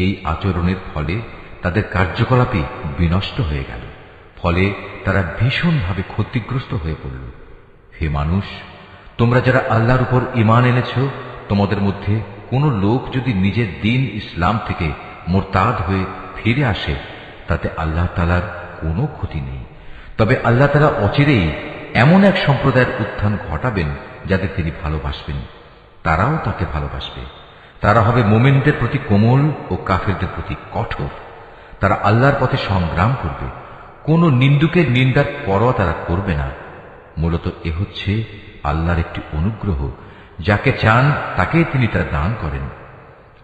এই আচরণের ফলে তাদের কার্যকলাপই বিনষ্ট হয়ে গেল, ফলে তারা ভীষণভাবে ক্ষতিগ্রস্ত হয়ে পড়ল। হে মানুষ, তোমরা যারা আল্লাহর উপর ঈমান এনেছ, তোমাদের মধ্যে কোন লোক যদি নিজের দিন ইসলাম থেকে মুরতাদ হয়ে ফিরে আসে, তাতে আল্লাহ তাআলার কোনো ক্ষতি নেই। তবে আল্লাহ তাআলা অচিরেই এমন এক সম্প্রদায়ের উত্থান ঘটাবেন যাদের তিনি ভালোবাসবেন, তারাও তাকে ভালোবাসবে। তারা হবে মুমিনদের প্রতি কোমল ও কাফেরদের প্রতি কঠোর। তারা আল্লাহর পথে সংগ্রাম করবে, কোন নিন্দুকের নিন্দার পরোয়া তারা করবে না। মূলত এ হচ্ছে আল্লাহর একটি অনুগ্রহ, যাকে চান তাকে তিনি তা দান করেন।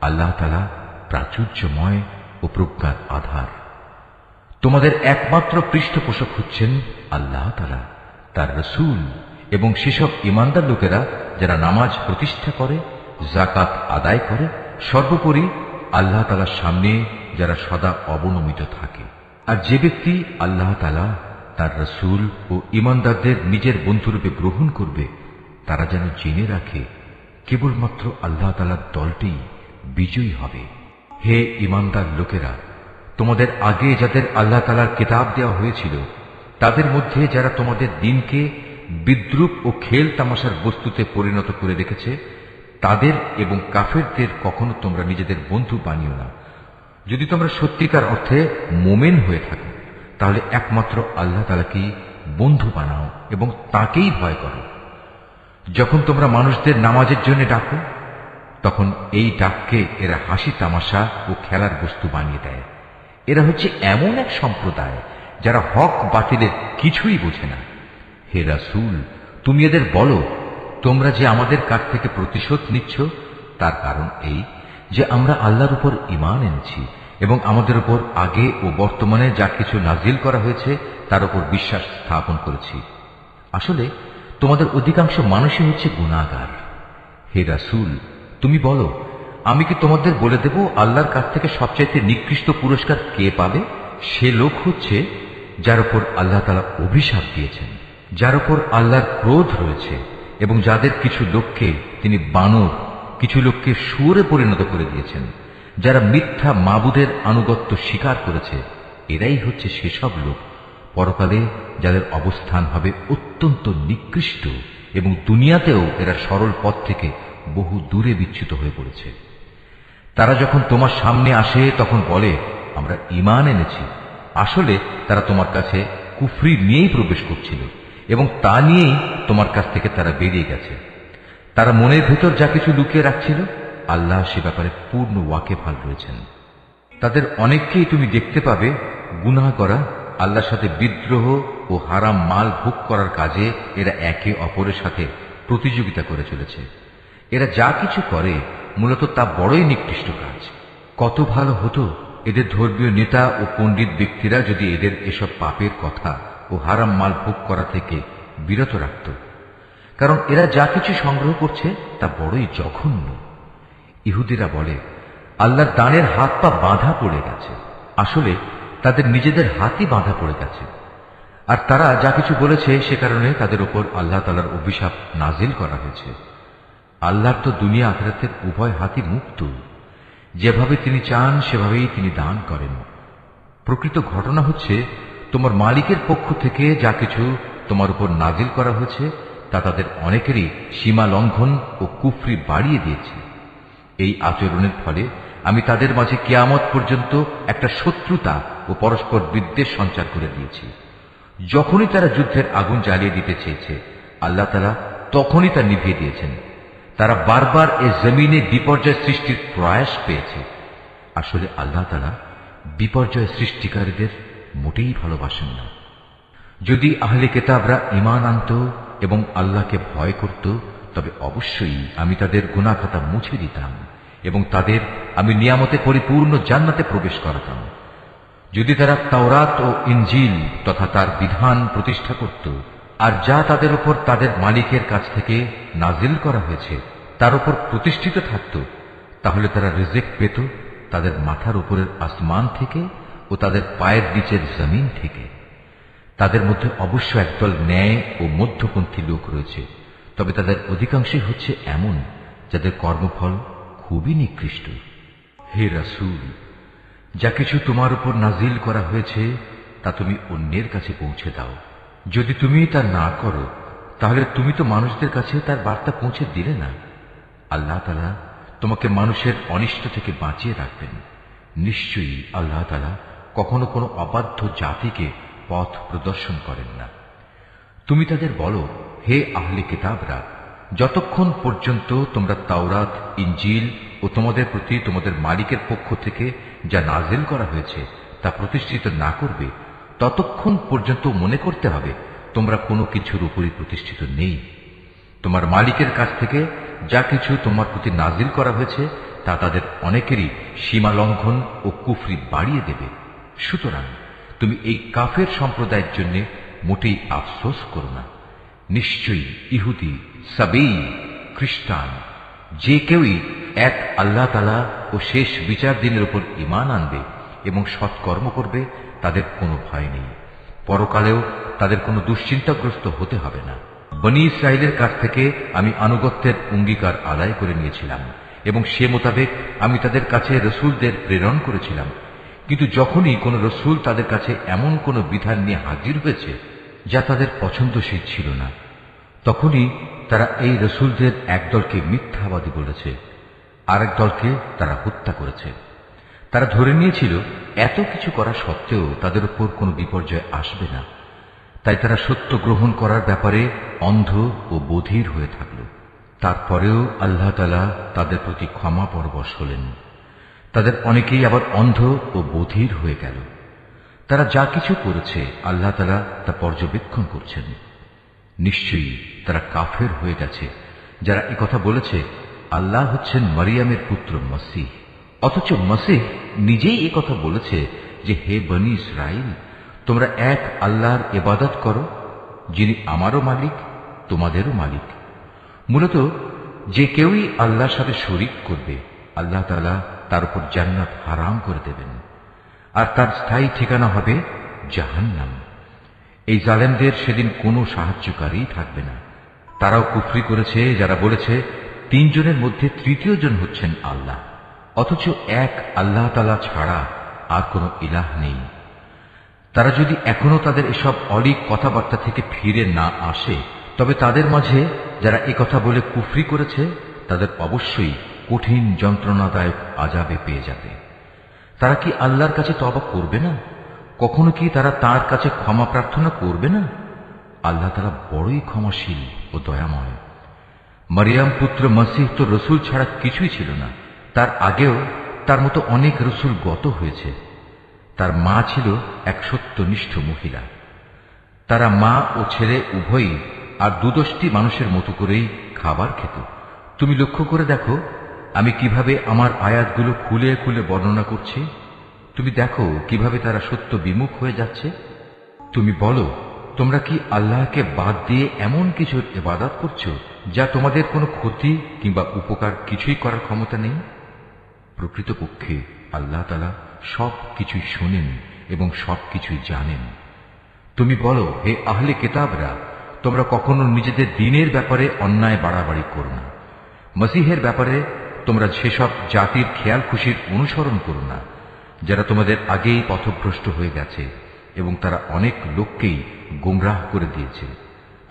আল্লাহ তাআলা প্রাচুর্যময় ও প্রজ্ঞার আধার। তোমাদের একমাত্র পৃষ্ঠপোষক হচ্ছেন আল্লাহ তাআলা, তার রাসূল এবং সেসব ঈমানদার লোকেরা যারা নামাজ প্রতিষ্ঠা করে, যাকাত আদায় করে, সর্বোপরি আল্লাহ তাআলার সামনে যারা সদা অবনমিত থাকে। আর যে ব্যক্তি আল্লাহ তাআলা, তার রাসূল ও ঈমানদারদের নিজের বন্ধুরূপে গ্রহণ করবে, তারা যেন জেনে রাখে কেবলমাত্র আল্লাহ তাআলার দলটি বিজয়ী হবে। হে ঈমানদার লোকেরা, তোমাদের আগে যাদের আল্লাহ তাআলার কিতাব দেওয়া হয়েছিল, তাদের মধ্যে যারা তোমাদের দিনকে বিদ্রূপ ও খেল তামাশার বস্তুতে পরিণত করে রেখেছে, তাদের এবং কাফেরদের কখনো তোমরা নিজেদের বন্ধু বানিও না। যদি তোমরা সত্যিকার অর্থে মোমেন হয়ে থাকো, তাহলে একমাত্র আল্লাহ তাআলাকেই বন্ধু বানাও এবং তাকেই ভয় করো। যখন তোমরা মানুষদের নামাজের জন্য ডাকো, তখন এই ডাককে এরা হাসি তামাশা ও খেলার বস্তু বানিয়ে দেয়। এরা হচ্ছে এমন এক সম্প্রদায় যারা হক বাতিলের কিছুই বোঝে না। হে রাসূল, তুমি এদের বলো, তোমরা যে আমাদের কাছ থেকে প্রতিশোধ নিচ্ছ, তার কারণ এই যে আমরা আল্লাহর উপর ঈমান এনেছি এবং আমাদের উপর আগে ও বর্তমানে যা কিছু নাজিল করা হয়েছে তার উপর বিশ্বাস স্থাপন করেছি। আসলে তোমাদের অধিকাংশ মানুষই হচ্ছে গুনাহগার। হে রাসূল, তুমি বলো, আমি কি তোমাদের বলে দেব আল্লাহর কাছ থেকে সবচাইতে নিকৃষ্ট পুরস্কার কে পাবে? সে লোক হচ্ছে যার উপর আল্লাহ তাআলা অভিশাপ দিয়েছেন, যার উপর আল্লাহর ক্রোধ রয়েছে এবং যাদের কিছু লোককে তিনি বানর, কিছু লোককে শুয়োরে পরিণত করে দিয়েছেন, যারা মিথ্যা মাবুদের আনুগত্য স্বীকার করেছে। এরাই হচ্ছে সেসব লোক পরকালে যাদের অবস্থান হবে অত্যন্ত নিকৃষ্ট এবং দুনিয়াতেও এরা সরল পথ থেকে বহু দূরে বিচ্যুত হয়ে পড়েছে। তারা যখন তোমার সামনে আসে তখন বলে, আমরা ঈমান এনেছি। আসলে তারা তোমার কাছে কুফরি নিয়েই প্রবেশ করছিল এবং তা নিয়েই তোমার কাছ থেকে তারা বেরিয়ে গেছে। তারা মনের ভেতর যা কিছু লুকিয়ে রাখছিল, আল্লাহ সে ব্যাপারে পূর্ণ ওয়াকিবহাল রয়েছেন। তাদের অনেককেই তুমি দেখতে পাবে গুনাহ করা, আল্লাহর সাথে বিদ্রোহ ও হারাম মাল ভোগ করার কাজে এরা একে অপরের সাথে প্রতিযোগিতা করে চলেছে। এরা যা কিছু করে মূলত তা বড়ই নিকৃষ্ট কাজ। কত ভালো হতো এদের ধর্মীয় নেতা ও পণ্ডিত ব্যক্তিরা যদি এদের এসব পাপের কথা ও হারাম মাল ভোগ করা থেকে বিরত রাখত, কারণ এরা যা কিছু সংগ্রহ করছে তা বড়ই জঘন্য। ইহুদিরা বলে, আল্লাহর দানের হাত পা বাঁধা পড়ে গেছে। আসলে তাদের নিজেদের হাতই বাঁধা পড়ে গেছে। আর তারা যা কিছু বলেছে সে কারণে তাদের উপর আল্লাহ তাআলার অভিশাপ নাজিল করা হয়েছে। আল্লাহর তো দুনিয়া আখিরাতের উভয় হাতই মুক্ত। যেভাবে তিনি চান সেভাবেই তিনি দান করেন। প্রকৃত ঘটনা হচ্ছে, তোমার মালিকের পক্ষ থেকে যা কিছু তোমার উপর নাজিল করা হয়েছে তা তাদের অনেকেরই সীমা লঙ্ঘন ও কুফরি বাড়িয়ে দিয়েছে। এই আচরণের ফলে আমি তাদের মাঝে কিয়ামত পর্যন্ত একটা শত্রুতা ও পরস্পর বিদ্বেষ সঞ্চার করে দিয়েছি। যখনই তারা যুদ্ধের আগুন জ্বালিয়ে দিতে চেয়েছে, আল্লাহ তাআলা তখনই তা নিভিয়ে দিয়েছেন। তারা বারবার এ জমিনে বিপর্যয় সৃষ্টির প্রয়াস পেয়েছে। আসলে আল্লাহ তাআলা বিপর্যয় সৃষ্টিকারীদের মোটেই ভালোবাসেন না। যদি আহলে কিতাবরা ঈমান আনত এবং আল্লাহকে ভয় করত, তবে অবশ্যই আমি তাদের গুনাহ খাতা মুছে দিতাম এবং তাদের আমি নিয়ামতে পরিপূর্ণ জান্নাতে প্রবেশ করাতাম। যদি তারা তাওরাত ও ইনজিল তথা তার বিধান প্রতিষ্ঠা করত, আর যা তাদের উপর তাদের মালিকের কাছ থেকে নাজিল করা হয়েছে তার উপর প্রতিষ্ঠিত থাকত, তাহলে তারা রিজিক পেত তাদের মাথার উপরের আসমান থেকে ও তাদের পায়ের নিচের জমিন থেকে। তাদের মধ্যে অবশ্য একদল ন্যায় ও মধ্যপন্থী লোক রয়েছে, তবে তাদের অধিকাংশই হচ্ছে এমন যাদের কর্মফল খুবই নিকৃষ্ট। হে রাসূল, যা কিছু তোমার উপর নাজিল করা হয়েছে তা তুমি অন্যের কাছে পৌঁছে দাও। যদি তুমি তা না করো তাহলে তুমি তো মানুষদের কাছে তার বার্তা পৌঁছে দিলে না। আল্লাহ তাআলা তোমাকে মানুষের অনিষ্ট থেকে বাঁচিয়ে রাখবেন। নিশ্চয়ই আল্লাহ তাআলা কখনো কোনো অবাধ্য জাতিকে পথ প্রদর্শন করেন না। তুমি তাদের বলো, হে আহলে কিতাবরা, যতক্ষণ পর্যন্ত তোমরা তাওরাত, ইনজিল ও তোমাদের প্রতি তোমাদের মালিকের পক্ষ থেকে যা নাজিল করা হয়েছে তা প্রতিষ্ঠিত না করবে, ততক্ষণ পর্যন্ত মনে করতে হবে তোমরা কোনো কিছুর উপরই প্রতিষ্ঠিত নেই। তোমার মালিকের কাছ থেকে যা কিছু তোমার প্রতি নাজিল করা হয়েছে তা তাদের অনেকেরই সীমা লঙ্ঘন ও কুফরি বাড়িয়ে দেবে। সুতরাং তুমি এই কাফের সম্প্রদায়ের জন্য মোটেই আফসোস করো না। নিশ্চয়ই ইহুদি, সাবেই, খ্রিস্টান যে কেউই এক আল্লাহ তাআলা ও শেষ বিচার দিনের উপর ঈমান আনবে এবং সৎকর্ম করবে, তাদের কোনো ভয় নেই। পরকালেও তাদের কোনো দুশ্চিন্তাগ্রস্ত হতে হবে না। বনী ইসরাইলের কাছ থেকে আমি আনুগত্যের অঙ্গীকার আদায় করে নিয়েছিলাম এবং সে মোতাবেক আমি তাদের কাছে রসুলদের প্রেরণ করেছিলাম। কিন্তু যখনই কোন রসুল তাদের কাছে এমন কোন বিধান নিয়ে হাজির হয়েছে যা তাদের পছন্দসই ছিল না, তখনই তারা এই রসুলদের একদলকে মিথ্যাবাদী বলেছে, আরেক দলকে তারা হত্যা করেছে। তারা ধরে নিয়েছিল এত কিছু করা সত্ত্বেও তাদের উপর কোনো বিপর্যয় আসবে না, তাই তারা সত্য গ্রহণ করার ব্যাপারে অন্ধ ও বধির হয়ে থাকল। তারপরেও আল্লাহ তাআলা তাদের প্রতি ক্ষমা পরবশ হলেন। তাদের অনেকেই আবার অন্ধ ও বধির হয়ে গেল। তারা যা কিছু করেছে আল্লাহ তাআলা তা পর্যবেক্ষণ করছেন। নিশ্চয়ই তারা কাফের হয়ে গেছে যারা একথা বলেছে আল্লাহ হচ্ছেন মারিয়ামের পুত্র মসীহ, অথচ মসীহ নিজেই একথা বলেছে যে, হে বনী ইসরাইল, তোমরা এক আল্লাহর ইবাদত করো, যিনি আমারও মালিক, তোমাদেরও মালিক। মূলত যে কেউই আল্লাহর সাথে শরীক করবে, আল্লাহ তাআলা তার উপর জান্নাত হারাম করে দেবেন, আর তার স্থায়ী ঠিকানা হবে জাহান্নাম। এই জালেমদের সেদিন কোনো সাহায্যকারী থাকবে না। তারাও কুফরি করেছে যারা বলেছে তিনজনের মধ্যে তৃতীয় জন হচ্ছেন আল্লাহ, অথচ এক আল্লাহ তাআলা ছাড়া আর কোনো ইলাহ নেই। তারা যদি এখনো তাদের এসব অলীক কথাবার্তা থেকে ফিরে না আসে, তবে তাদের মাঝে যারা একথা বলে কুফরি করেছে তাদের অবশ্যই কঠিন যন্ত্রণাদায়ক আযাবে পেয়ে যাবে। তারা কি আল্লাহর কাছে তওবা করবে না? কখনো কি তারা তার কাছে ক্ষমা প্রার্থনা করবে না? আল্লাহ তাআলা বড়ই ক্ষমাশীল ও দয়াময়। মারিয়াম পুত্র মসীহ তো রসুল ছাড়া কিছুই ছিল না। তার আগেও তার মতো অনেক রসুল গত হয়েছে। তার মা ছিল এক সত্যনিষ্ঠ মহিলা। তারা মা ও ছেলে উভয়ই আর দুদষ্টি মানুষের মতো করেই খাবার খেত। তুমি লক্ষ্য করে দেখো আমি কিভাবে আমার আয়াতগুলো খুলে খুলে বর্ণনা করছি। তুমি দেখো কিভাবে তারা সত্য বিমুখ হয়ে যাচ্ছে। তুমি বলো, তোমরা কি আল্লাহকে বাদ দিয়ে এমন কিছুর ইবাদত করছো যা তোমাদের কোনো ক্ষতি কিংবা উপকার কিছুই করার ক্ষমতা নেই? প্রকৃতপক্ষে আল্লাহ তাআলা সব কিছুই শোনেন এবং সব কিছুই জানেন। তুমি বলো, হে আহলে কিতাবরা, তোমরা কখনো নিজেদের দ্বীনের ব্যাপারে অন্যায় বাড়াবাড়ি করো না। মসীহের ব্যাপারে তোমরা সেসব জাতির খেয়াল খুশির অনুসরণ করো না যারা তোমাদের আগেই পথভ্রষ্ট হয়ে গেছে এবং তারা অনেক লোককেই গোমরাহ করে দিয়েছে,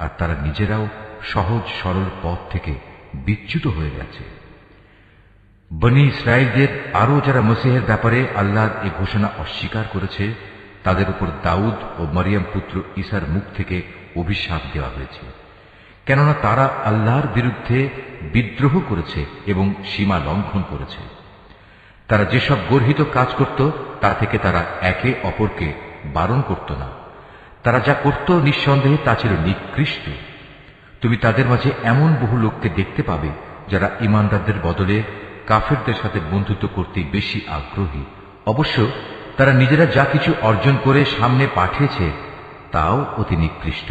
আর তারা নিজেরাও সহজ সরল পথ থেকে বিচ্যুত হয়ে গেছে। বনী ইসরাইলদের আরো যারা মসীহের ব্যাপারে আল্লাহর এই ঘোষণা অস্বীকার করেছে, তাদের উপর দাউদ ও মরিয়ম পুত্র ঈসার মুখ থেকে অভিশাপ দেওয়া হয়েছে, কেননা তারা আল্লাহর বিরুদ্ধে বিদ্রোহ করেছে এবং সীমা লঙ্ঘন করেছে। তারা যেসব গর্হিত কাজ করত তা থেকে তারা একে অপরকে বারণ করত না। তারা যা করত নিঃসন্দেহে তা ছিল নিকৃষ্ট। তুমি তাদের মাঝে এমন বহু লোককে দেখতে পাবে যারা ঈমানদারদের বদলে কাফেরদের সাথে বন্ধুত্ব করতে বেশি আগ্রহী। অবশ্য তারা নিজেরা যা কিছু অর্জন করে সামনে পাঠিয়েছে তাও অতি নিকৃষ্ট।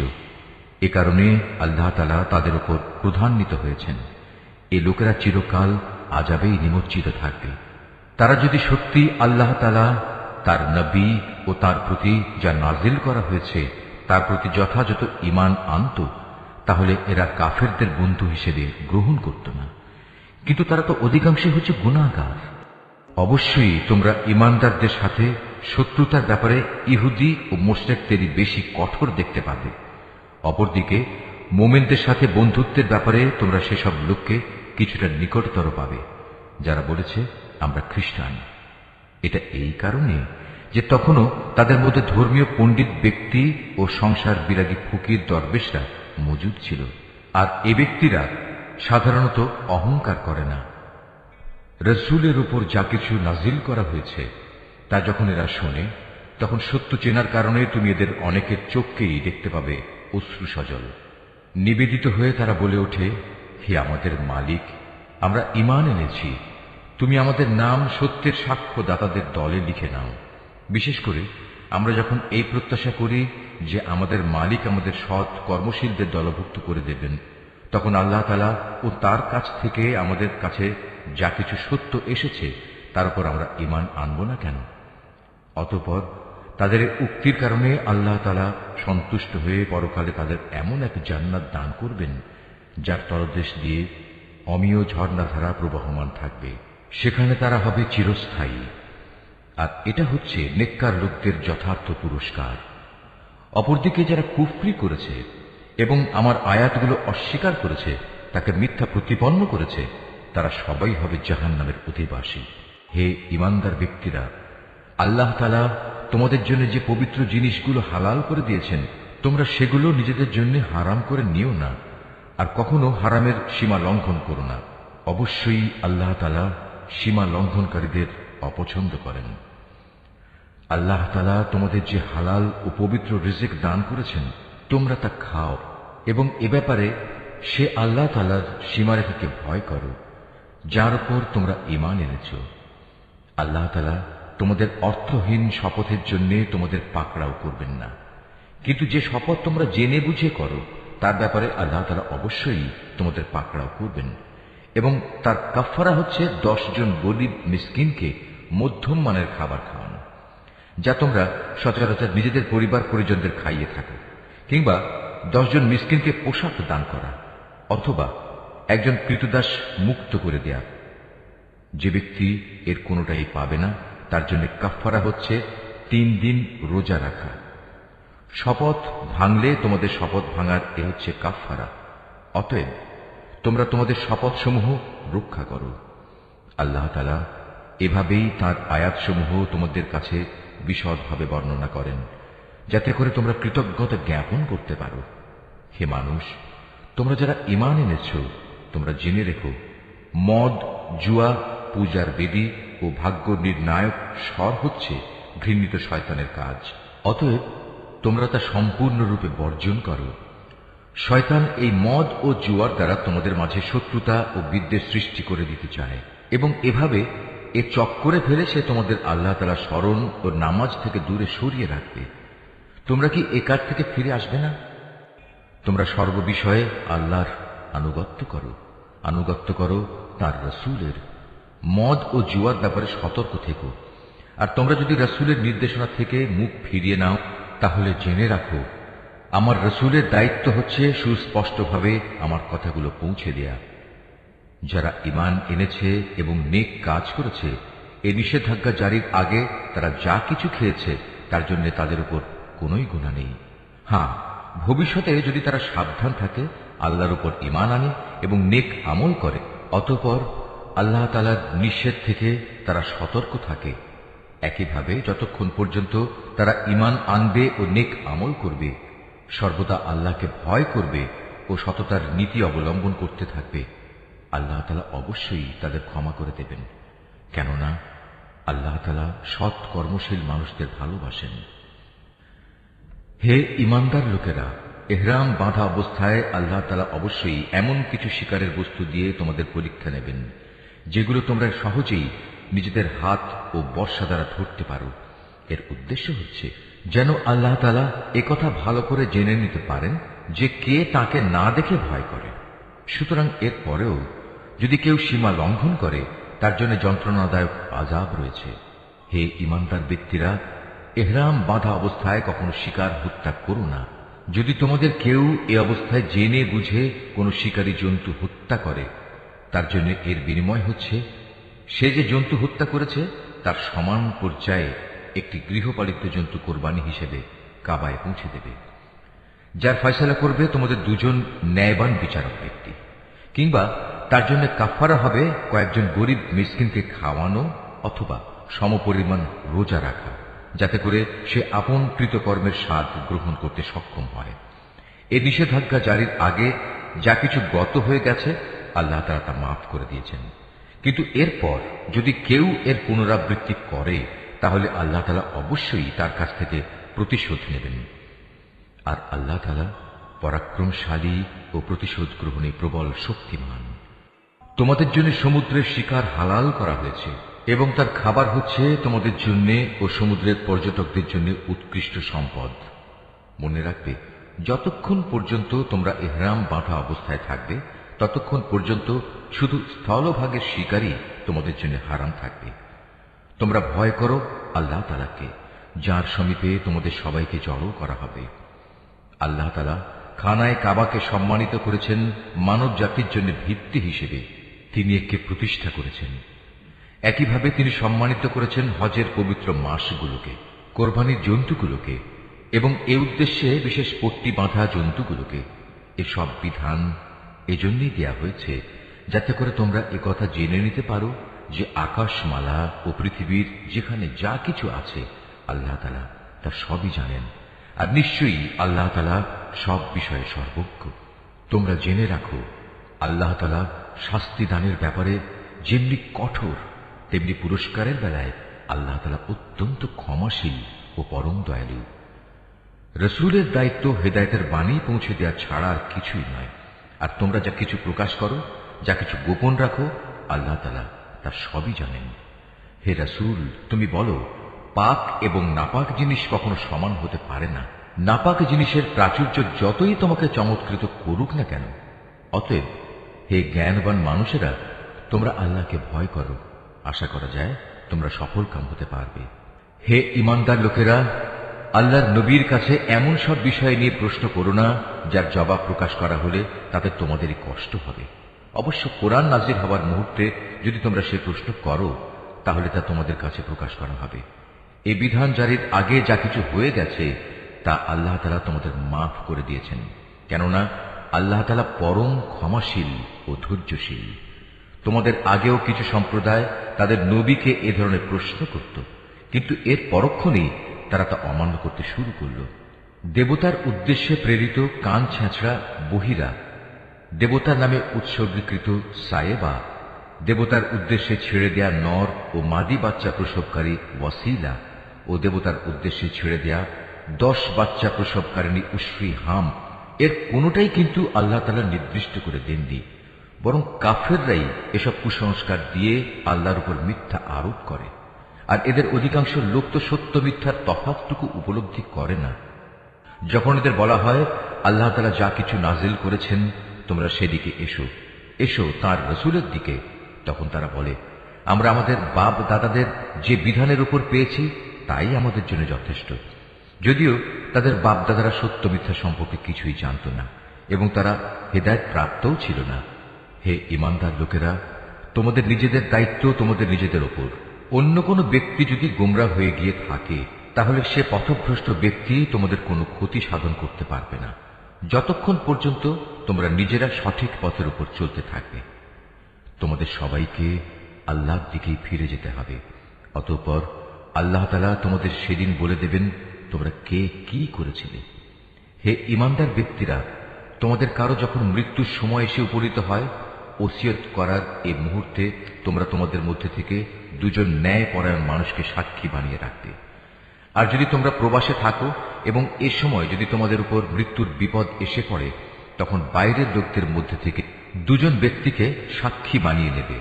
এ কারণে আল্লাহ তাআলা তাদের উপর ক্রোধান্বিত হয়েছেন। এ লোকেরা চিরকাল আযাবেই নিমজ্জিত থাকবে। তারা যদি সত্যি আল্লাহ তাআলা, তার নবী ও তার প্রতি যা নাজিল করা হয়েছে তার প্রতি যথাযথ ঈমান আনত, তাহলে এরা কাফেরদের বন্ধু হিসেবে গ্রহণ করত না। কিন্তু তারা তো অধিকাংশই হচ্ছে গুনাহগার। অবশ্যই তোমরা ঈমানদারদের সাথে শত্রুতার ব্যাপারে ইহুদি ও মুশরিকদেরই বেশি কঠোর দেখতে পাবে। অপরদিকে মুমিনদের সাথে বন্ধুত্বের ব্যাপারে তোমরা সেসব লোককে কিছুটা নিকটতর পাবে যারা বলেছে আমরা খ্রিস্টান। এটা এই কারণে যে তখনও তাদের মধ্যে ধর্মীয় পণ্ডিত ব্যক্তি ও সংসার বিরাগী ফকির দরবেশরা মজুদ ছিল, আর এ ব্যক্তিরা সাধারণত অহংকার করে না। রসুলের উপর যা কিছু নাজিল করা হয়েছে তা যখন এরা শোনে, তখন সত্য চেনার কারণে তুমি এদের অনেকের চোখকেই দেখতে পাবে অশ্রু সজল। নিবেদিত হয়ে তারা বলে ওঠে, হে আমাদের মালিক, আমরা ঈমান এনেছি, তুমি আমাদের নাম সত্যের সাক্ষ্যদাতাদের দলে লিখে নাও। বিশেষ করে আমরা যখন এই প্রত্যাশা করি যে আমাদের মালিক আমাদের সৎ কর্মশীলদের দলভুক্ত করে দেবেন, তখন আল্লাহ তাআলা ও তার কাছ থেকে আমাদের কাছে যা কিছু সত্য এসেছে তার উপর আমরা ঈমান আনব না কেন? অতঃপর তাদের উক্তির কারণে আল্লাহ তাআলা সন্তুষ্ট হয়ে পরকালে তাদের এমন এক জান্নাত দান করবেন যার তলদেশ দিয়ে অমীয় ঝর্ণাধারা প্রবহমান থাকবে। সেখানে তারা হবে চিরস্থায়ী। আর এটা হচ্ছে নেককার লোকদের যথার্থ পুরস্কার। অপরদিকে যারা কুফরি করেছে এবং আমার আয়াতগুলো অস্বীকার করেছে, তাকে মিথ্যা প্রতিপন্ন করেছে, তারা সবাই হবে জাহান্নামের অধিবাসী। হে ঈমানদার ব্যক্তিরা, আল্লাহ তাআলা তোমাদের জন্য যে পবিত্র জিনিসগুলো হালাল করে দিয়েছেন, তোমরা সেগুলো নিজেদের জন্য হারাম করে নিও না, আর কখনো হারামের সীমা লঙ্ঘন করো না। অবশ্যই আল্লাহ তাআলা সীমা লঙ্ঘনকারীদের অপছন্দ করেন। আল্লাহ তাআলা তোমাদের যে হালাল ও পবিত্র রিজিক দান করেছেন, তোমরা তা খাও এবং এ ব্যাপারে সে আল্লাহ তাআলার সীমারেখাকে ভয় করো যার উপর তোমরা ঈমান এনেছ। আল্লাহ তাআলা তোমাদের অর্থহীন শপথের জন্য তোমাদের পাকড়াও করবেন না, কিন্তু যে শপথ তোমরা জেনে বুঝে করো তার ব্যাপারে আল্লাহ তাআলা অবশ্যই তোমাদের পাকড়াও করবেন। এবং তার কাফফারা হচ্ছে 10 জন গরিব মিসকিনকে মধ্যম মানের খাবার খাওয়ানো, যা তোমরা সচরাচর নিজেদের পরিবার পরিজনদের খাইয়ে থাকো, কিংবা 10 জন মিসকিনকে পোশাক দান করা, অথবা একজন ক্রীতদাস মুক্ত করে দেয়া। যে ব্যক্তি এর কোনোটাই পাবে না তার জন্য কাফফারা হচ্ছে 3 দিন রোজা রাখা। শপথ ভাঙলে তোমাদের শপথ ভাঙার এ হচ্ছে কাফফারা। অতএব তোমরা তোমাদের শপথসমূহ রক্ষা করো। আল্লাহ তাআলা এভাবেই তাঁর আয়াতসমূহ তোমাদের কাছে বিশদভাবে বর্ণনা করেন, যাতে করে তোমরা কৃতজ্ঞতা জ্ঞাপন করতে পারো। হে মানুষ, তোমরা যারা ঈমান এনেছ, তোমরা জেনে রেখো, মদ, জুয়া, পূজার বেদী ও ভাগ্য নির্ণায়ক স্বর হচ্ছে ঘৃণিত শয়তানের কাজ। অতএব তোমরা তা সম্পূর্ণরূপে বর্জন করো। শয়তান এই মদ ও জুয়ার দ্বারা তোমাদের মাঝে শত্রুতা ও বিদ্বেষ সৃষ্টি করে দিতে চায়, এবং এভাবে এ চক্করে ফেলে সে তোমাদের আল্লাহ তাআলার স্মরণ ও নামাজ থেকে দূরে সরিয়ে রাখবে। তোমরা কি এ কাজ থেকে ফিরে আসবে না? তোমরা সর্ববিষয়ে আল্লাহর আনুগত্য করো তার রসুলের। মদ ও জুয়ার ব্যাপারে সতর্ক থেকো। আর তোমরা যদি রসুলের নির্দেশনা থেকে মুখ ফিরিয়ে নাও, তাহলে জেনে রাখো, আমার রসুলের দায়িত্ব হচ্ছে সুস্পষ্টভাবে আমার কথাগুলো পৌঁছে দেয়া। যারা ঈমান এনেছে এবং নেক কাজ করেছে, এ নিষেধাজ্ঞা জারির আগে তারা যা কিছু খেয়েছে তার জন্য তাদের উপর কোনোই গুনাহ নেই। হ্যাঁ, ভবিষ্যতে যদি তারা সাবধান থাকে, আল্লাহর উপর ঈমান আনে এবং নেক আমল করে, অতঃপর আল্লাহ তাআলার নিষেধ থেকে তারা সতর্ক থাকে, একইভাবে যতক্ষণ পর্যন্ত তারা ঈমান আনবে ও নেক আমল করবে, সর্বদা আল্লাহকে ভয় করবে ও সততার নীতি অবলম্বন করতে থাকবে, আল্লাহ তাআলা অবশ্যই তাদের ক্ষমা করে দেবেন, কেননা আল্লাহ তাআলা সৎ কর্মশীল মানুষদের ভালোবাসেন। হে ঈমানদার লোকেরা, ইহরাম বাঁধা অবস্থায় আল্লাহ তাআলা অবশ্যই এমন কিছু শিকারের বস্তু দিয়ে তোমাদের পরীক্ষা নেবেন, যেগুলো তোমরা সহজেই নিজেদের হাত ও বর্শা দ্বারা ধরতে পারো। এর উদ্দেশ্য হচ্ছে যেন আল্লাহ তাআলা একথা ভালো করে জেনে নিতে পারেন যে কে তাকে না দেখে ভয় করে। সুতরাং এর পরেও যদি কেউ সীমা লঙ্ঘন করে তার জন্য যন্ত্রণাদায়ক আযাব রয়েছে। হে ঈমানদার ব্যক্তিরা, ইহরাম বাঁধা অবস্থায় কখনো শিকার হত্যা করো না। যদি তোমাদের কেউ এ অবস্থায় জেনে বুঝে কোনো শিকারী জন্তু হত্যা করে, তার জন্য এর বিনিময় হচ্ছে সে যে জন্তু হত্যা করেছে তার সমান পর্যায়ে একটি গৃহপালিত জন্তু কোরবানি হিসেবে কাবায় পৌঁছে দেবে। যার ফয়সালা করবে তোমাদের দুজন ন্যায়বান বিচারক ব্যক্তি, কিংবা তার জন্য কাফারা হবে কয়েকজন গরিব মিসকিনকে খাওয়ানো অথবা সমপরিমাণ রোজা রাখা, যাতে করে সে আপন কৃতকর্মের স্বাদ গ্রহণ করতে সক্ষম হয়। এ নিষেধাজ্ঞা জারির আগে যা কিছু গত হয়ে গেছে আল্লাহ তাআলা তা মাফ করে দিয়েছেন। কিন্তু এরপর যদি কেউ এর পুনরাবৃত্তি করে তাহলে আল্লাহ তাআলা অবশ্যই তার কাছ থেকে প্রতিশোধ নেবেন। আর আল্লাহ তাআলা পরাক্রমশালী ও প্রতিশোধ গ্রহণে প্রবল শক্তিমান। তোমাদের জন্য সমুদ্রের শিকার হালাল করা হয়েছে এবং তার খাবার হচ্ছে তোমাদের জন্য ও সমুদ্রের পর্যটকদের জন্য উৎকৃষ্ট সম্পদ। মনে রাখবে, যতক্ষণ পর্যন্ত তোমরা ইহরাম বাঁধা অবস্থায় থাকবে ততক্ষণ পর্যন্ত শুধু স্থলভাগের শিকারই তোমাদের জন্য হারাম থাকবে। তোমরা ভয় করো আল্লাহ তাআলাকে, যার সমীপে তোমাদের সবাইকে জড়ো করা হবে। আল্লাহ তাআলা খানায় কাবাকে সম্মানিত করেছেন মানব জাতির জন্য ভিত্তি হিসেবে। তিনি একে প্রতিষ্ঠা করেছেন। একইভাবে তিনি সম্মানিত করেছেন হজের পবিত্র মাসগুলোকে, কোরবানির জন্তুগুলোকে এবং এ উদ্দেশ্যে বিশেষ পট্টি বাঁধা জন্তুগুলোকে। এসব বিধান এজন্যই দেয়া হয়েছে যাতে করে তোমরা একথা জেনে নিতে পারো যে আকাশমালা ও পৃথিবীর যেখানে যা কিছু আছে আল্লাহ তাআলা তা সবই জানেন। আর নিশ্চয়ই আল্লাহ তাআলা সব বিষয়ে সর্বজ্ঞ। তোমরা জেনে রাখো, আল্লাহ তাআলা শাস্তি দানের ব্যাপারে যেমনি কঠোর, তেমনি পুরস্কারের বেলায় আল্লাহ তাআলা অত্যন্ত ক্ষমাশীল ও পরম দয়ালু। রসূলের দায়িত্ব হেদায়েতের বাণী পৌঁছে দেওয়া ছাড়া আর কিছুই নয়। আর তোমরা যা কিছু প্রকাশ করো, যা কিছু গোপন রাখো, আল্লাহ তাআলা তা সবই জানেন। হে রাসূল, তুমি বলো, পাক এবং নাপাক জিনিস কখনো সমান হতে পারে না। নাপাক জিনিসের প্রাচুর্য যতই তোমাকে চমৎকৃত করুক না কেন। অতএব হে জ্ঞানবান মানুষেরা, তোমরা আল্লাহকে ভয় করো। আশা করা যায় তোমরা সফলকাম হতে পারবে। হে ঈমানদার লোকেরা, আল্লাহর নবীর কাছে এমন সব বিষয় নিয়ে প্রশ্ন করো না যার জবাব প্রকাশ করা হলে তাতে তোমাদেরই কষ্ট হবে। অবশ্য কোরআন নাজিল হওয়ার মুহূর্তে যদি তোমরা সে প্রশ্ন করো তাহলে তা তোমাদের কাছে প্রকাশ করা হবে। এই বিধান জারির আগে যা কিছু হয়ে গেছে তা আল্লাহ তাআলা তোমাদের মাফ করে দিয়েছেন, কেননা আল্লাহ তাআলা পরম ক্ষমাশীল ও ধৈর্যশীল। তোমাদের আগেও কিছু সম্প্রদায় তাদের নবীকে এ ধরনের প্রশ্ন করত, কিন্তু এর পরক্ষণেই তারা তা অমান্য করতে শুরু করল। দেবতার উদ্দেশ্যে প্রেরিত কান ছেঁচড়া বহিরা, দেবতার নামে উৎসর্গীকৃত সায়েবা, দেবতার উদ্দেশ্যে ছেড়ে দেয়া নর ও মাদি বাচ্চা প্রসবকারী ওয়াসিলা ও দেবতার উদ্দেশ্যে ছেড়ে দেয়া 10 বাচ্চা প্রসবকারিণী উশরি হাম, এর কোনোটাই কিন্তু আল্লাহ তাআলা নির্দিষ্ট করে দেননি। বরং কাফেররাই এসব কুসংস্কার দিয়ে আল্লাহর উপর মিথ্যা আরোপ করে। আর এদের অধিকাংশ লোক তো সত্য মিথ্যার তফাৎটুকু উপলব্ধি করে না। যখন এদের বলা হয় আল্লাহ তাআলা যা কিছু নাজিল করেছেন তোমরা সেদিকে এসো, এসো তাঁর রসূলের দিকে, তখন তারা বলে, আমরা আমাদের বাপ দাদাদের যে বিধানের উপর পেয়েছি তাই আমাদের জন্য যথেষ্ট। যদিও তাদের বাপ দাদারা সত্য মিথ্যা সম্পর্কে কিছুই জানত না এবং তারা হেদায়েত প্রাপ্তও ছিল না। হে ঈমানদার লোকেরা, তোমাদের নিজেদের দায়িত্ব তোমাদের নিজেদের ওপর। অন্য কোনো ব্যক্তি যদি গোমরা হয়ে গিয়ে থাকে তাহলে সে পথভ্রষ্ট ব্যক্তি তোমাদের কোনো ক্ষতি সাধন করতে পারবে না, যতক্ষণ পর্যন্ত তোমরা নিজেরা সঠিক পথের উপর চলতে থাকবে। তোমাদের সবাইকে আল্লাহর দিকেই ফিরে যেতে হবে। অতঃপর আল্লাহ তাআলা তোমাদের সেদিন বলে দেবেন তোমরা কে কি করেছিলে। হে ঈমানদার ব্যক্তিরা, তোমাদের কারো যখন মৃত্যুর সময় এসে উপনীত হয়, ওসিয়ত করার এই মুহূর্তে তোমরা তোমাদের মধ্যে থেকে 2 ন্যায়পরায়ণ মানুষকে সাক্ষী বানিয়ে রাখবে। আর যদি তোমরা প্রবাসে থাকো এবং এ সময় যদি তোমাদের উপর মৃত্যুর বিপদ এসে পড়ে, তখন বাইরের লোকদের মধ্যে থেকে 2 ব্যক্তিকে সাক্ষী বানিয়ে নেবে।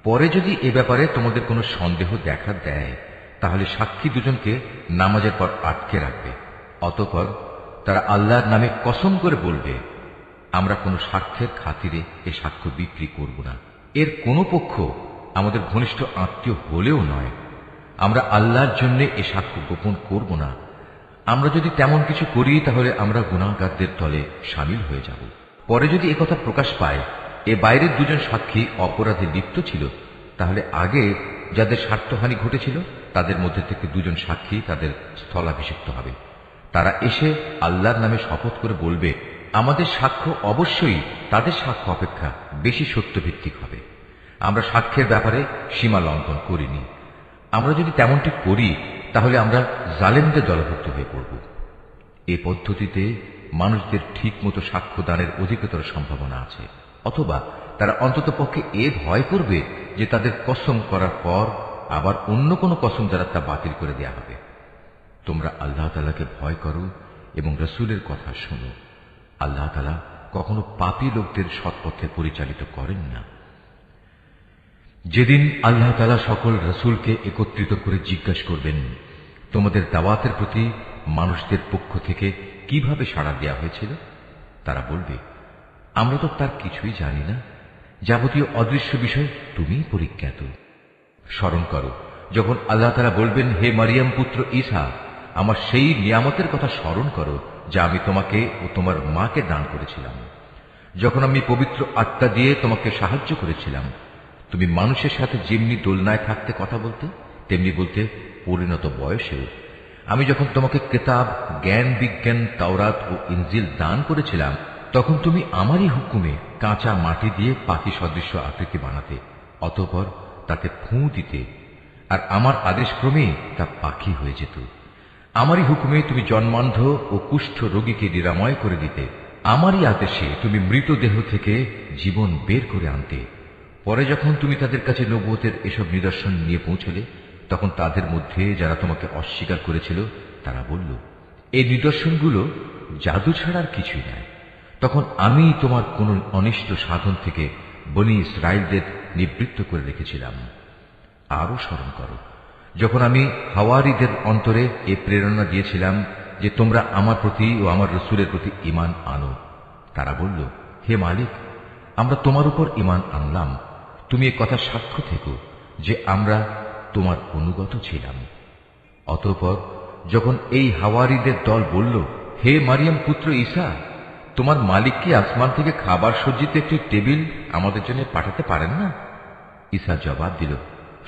পরে যদি এ ব্যাপারে তোমাদের কোনো সন্দেহ দেখা দেয় তাহলে সাক্ষী 2জনকে নামাজের পর আটকে রাখবে। অতঃপর তারা আল্লাহর নামে কসম করে বলবে, আমরা কোনো স্বার্থের খাতিরে এ সাক্ষ্য বিক্রি করব না। এর কোনো পক্ষ আমাদের ঘনিষ্ঠ আত্মীয় হলেও নয়। আমরা আল্লাহর জন্য এ সাক্ষ্য গোপন করব না। আমরা যদি তেমন কিছু করি তাহলে আমরা গুনাহগারদের দলে শামিল হয়ে যাব। পরে যদি একথা প্রকাশ পায় এ বাইরের দুজন সাক্ষী অপরাধে লিপ্ত ছিল, তাহলে আগে যাদের স্বার্থহানি ঘটেছিল তাদের মধ্যে থেকে দুজন সাক্ষী তাদের স্থলাভিষিক্ত হবে। তারা এসে আল্লাহর নামে শপথ করে বলবে, আমাদের সাক্ষ্য অবশ্যই তাদের সাক্ষ্য অপেক্ষা বেশি সত্যভিত্তিক হবে। আমরা সাক্ষ্যের ব্যাপারে সীমা লঙ্ঘন করিনি। আমরা যদি তেমনটি করি তাহলে আমরা জালেমদের দলভুক্ত হয়ে পড়ব। এ পদ্ধতিতে মানুষদের ঠিক মতো সাক্ষ্য দানের অধিকতর সম্ভাবনা আছে। অথবা তারা অন্ততপক্ষে এ ভয় করবে যে তাদের কসম করার পর আবার অন্য কোনো কসম দ্বারা তা বাতিল করে দেয়া হবে। তোমরা আল্লাহ তাআলাকে ভয় করো এবং রসুলের কথা শোনো। আল্লাহ তাআলা কখনো পাপী লোকদের সৎপথে পরিচালিত করেন না। যেদিন আল্লাহ তাআলা সকল রসুলকে একত্রিত করে জিজ্ঞাসা করবেন, তোমাদের দাওয়াতের প্রতি মানুষদের পক্ষ থেকে কিভাবে সাড়া দেওয়া হয়েছিল, তারা বলবে, আমরা তো তার কিছুই জানি না। যাবতীয় অদৃশ্য বিষয় তুমিই পরিজ্ঞাত। স্মরণ করো যখন আল্লাহ তাআলা বলবেন, হে মারিয়াম পুত্র ঈসা, আমার সেই নিয়ামতের কথা স্মরণ করো যা আমি তোমাকে ও তোমার মাকে দান করেছিলাম। যখন আমি পবিত্র আত্মা দিয়ে তোমাকে সাহায্য করেছিলাম, তুমি মানুষের সাথে যেমনি দোলনায় থাকতে কথা বলতে, তেমনি বলতে পরিণত বয়সেও। আমি যখন তোমাকে কিতাব, জ্ঞান, বিজ্ঞান, তাওরাত ও ইনজিল দান করেছিলাম, তখন তুমি আমারই হুকুমে কাঁচা মাটি দিয়ে পাখি সদৃশ্য আকৃতি বানাতে, অতঃপর তাতে ফুঁ দিতে, আর আমার আদেশক্রমে তা পাখি হয়ে যেত। আমারই হুকুমে তুমি জন্মান্ধ ও কুষ্ঠ রোগীকে নিরাময় করে দিতে। আমারই আদেশে তুমি মৃতদেহ থেকে জীবন বের করে আনতে। পরে যখন তুমি তাদের কাছে নবুয়তের এসব নিদর্শন নিয়ে পৌঁছলে, তখন তাদের মধ্যে যারা তোমাকে অস্বীকার করেছিল তারা বলল, এই নিদর্শনগুলো জাদু ছাড়া আর কিছুই নয়। তখন আমি তোমার কোন অনিষ্ট সাধন থেকে বনী ইসরাইলদের নিবৃত্ত করে রেখেছিলাম। আরো স্মরণ করো যখন আমি হাওয়ারীদের অন্তরে এ প্রেরণা দিয়েছিলাম যে তোমরা আমার প্রতি ও আমার রসুলের প্রতি ঈমান আনো। তারা বলল, হে মালিক, আমরা তোমার উপর ঈমান আনলাম। তুমি এ কথা সাক্ষ্য থেকো যে আমরা তোমার অনুগত ছিলাম। অতঃপর যখন এই হাওয়ারীদের দল বলল, হে মারিয়াম পুত্র ঈসা, তোমার মালিক কি আসমান থেকে খাবার সজ্জিত একটি টেবিল আমাদের জন্য পাঠাতে পারেন না? ঈসা জবাব দিল,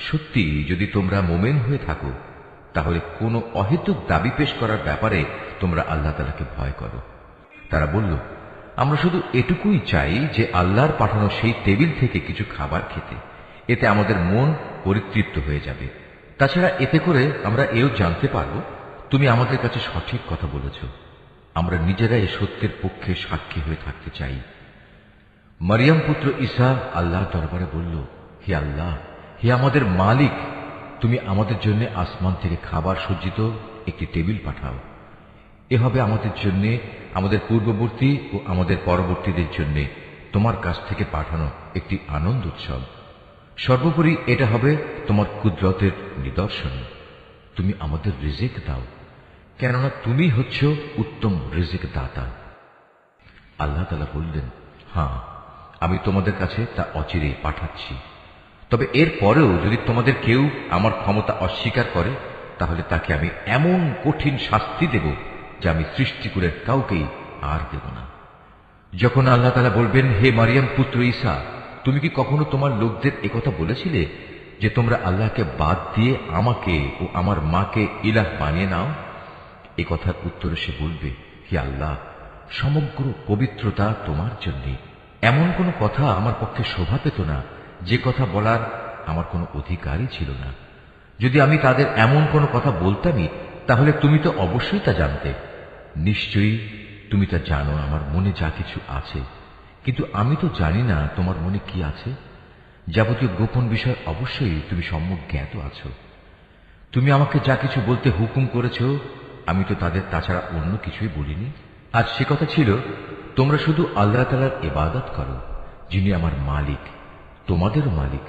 সত্যি যদি তোমরা মোমেন হয়ে থাকো তাহলে কোনো অহেতুক দাবি পেশ করার ব্যাপারে তোমরা আল্লাহ তাআলাকে ভয় করো। তারা বলল, আমরা শুধু এটুকুই চাই যে আল্লাহর পাঠানো সেই টেবিল থেকে কিছু খাবার খেতে। এতে আমাদের মন পরিতৃপ্ত হয়ে যাবে। তাছাড়া এতে করে আমরা এও জানতে পারব তুমি আমাদের কাছে সঠিক কথা বলেছ। আমরা নিজেরা এই সত্যের পক্ষে সাক্ষী হয়ে থাকতে চাই। মারিয়াম পুত্র ঈসা আল্লাহর দরবারে বলল, হে আল্লাহ, হে আমাদের মালিক, তুমি আমাদের জন্য আসমান থেকে খাবার সজ্জিত একটি টেবিল পাঠাও। এ হবে আমাদের জন্য, আমাদের পূর্ববর্তী ও আমাদের পরবর্তীদের জন্য তোমার কাছ থেকে পাঠানো একটি আনন্দ উৎসব। সর্বোপরি এটা হবে তোমার কুদরতের নিদর্শন। তুমি আমাদের রিজিক দাও, কেননা তুমি হচ্ছ উত্তম রিজিক দাতা। আল্লাহ তাআলা বললেন, হ্যাঁ, আমি তোমাদের কাছে তা অচিরেই পাঠাচ্ছি। তবে এর পরেও যদি তোমাদের কেউ আমার ক্ষমতা অস্বীকার করে, তাহলে তাকে আমি এমন কঠিন শাস্তি দেব যা আমি সৃষ্টিকুলের কাউকেই আর দেব না। যখন আল্লাহ তাআলা বলবেন, হে মারিয়াম পুত্র ঈসা, তুমি কি কখনো তোমার লোকদের একথা বলেছিলে যে তোমরা আল্লাহকে বাদ দিয়ে আমাকে ও আমার মাকে ইলাহ বানিয়ে নাও? এ কথার উত্তরে সে বলবে, হে আল্লাহ, সমগ্র পবিত্রতা তোমার জন্য। এমন কোনো কথা আমার পক্ষে শোভা পেত না যে কথা বলার আমার কোনো অধিকারই ছিল না। যদি আমি তাদের এমন কোনো কথা বলতামই, তাহলে তুমি তো অবশ্যই তা জানতে। নিশ্চয়ই তুমি তা জানো আমার মনে যা কিছু আছে, কিন্তু আমি তো জানি না তোমার মনে কি আছে। যাবতীয় গোপন বিষয় অবশ্যই তুমি সম্যক জ্ঞাত আছো। তুমি আমাকে যা কিছু বলতে হুকুম করেছ, আমি তো তাদের তাছাড়া অন্য কিছুই বলিনি। আর সে কথা ছিল, তোমরা শুধু আল্লাহ তাআলার ইবাদত করো, যিনি আমার মালিক, তোমাদেরও মালিক।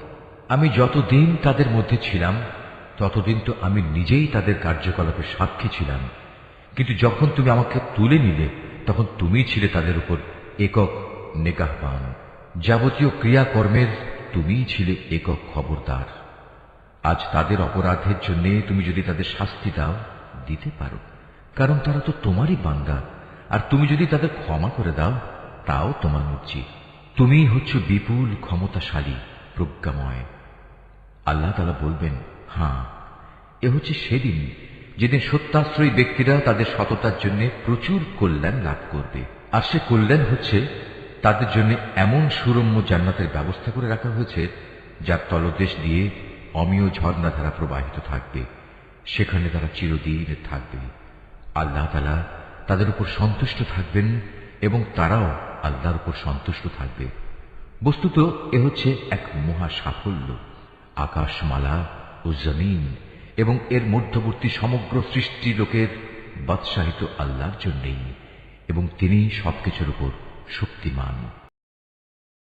আমি যতদিন তাদের মধ্যে ছিলাম ততদিন তো আমি নিজেই তাদের কার্যকলাপের সাক্ষী ছিলাম, কিন্তু যখন তুমি আমাকে তুলে নিলে তখন তুমিই ছিলে তাদের উপর একক নিগাহবান। যাবতীয় ক্রিয়াকর্মের তুমিই ছিলে একক খবরদার। আজ তাদের অপরাধের জন্য তুমি যদি তাদের শাস্তি দাও, দিতে পারো, কারণ তারা তো তোমারই বান্দা। আর তুমি যদি তাদের ক্ষমা করে দাও, তাও তোমার মর্জি। তুমিই হচ্ছ বিপুল ক্ষমতাশালী, প্রজ্ঞাময়। আল্লাহ তাআলা বলবেন, হ্যাঁ, এ হচ্ছে সেদিন যেদিন সত্যাশ্রয়ী ব্যক্তিরা তাদের সততার জন্য প্রচুর কল্যাণ লাভ করবে। আর সে কল্যাণ হচ্ছে তাদের জন্য এমন সুরম্য জান্নাতের ব্যবস্থা করে রাখা হয়েছে, যার তলদেশ দিয়ে অমীয় ঝর্ণাধারা প্রবাহিত থাকবে। সেখানে তারা চিরদিন থাকবে। আল্লাহ তাআলা তাদের উপর সন্তুষ্ট থাকবেন এবং তারাও আল্লাহর উপর সন্তুষ্ট থাকবে। বস্তুত এ হচ্ছে এক মহা সাফল্য। আকাশমালা ও জমিন এবং এর মধ্যবর্তী সমগ্র সৃষ্টি লোকের বাদশাহিত আল্লাহর জন্যেই, এবং তিনি সবকিছুর উপর শক্তিমান।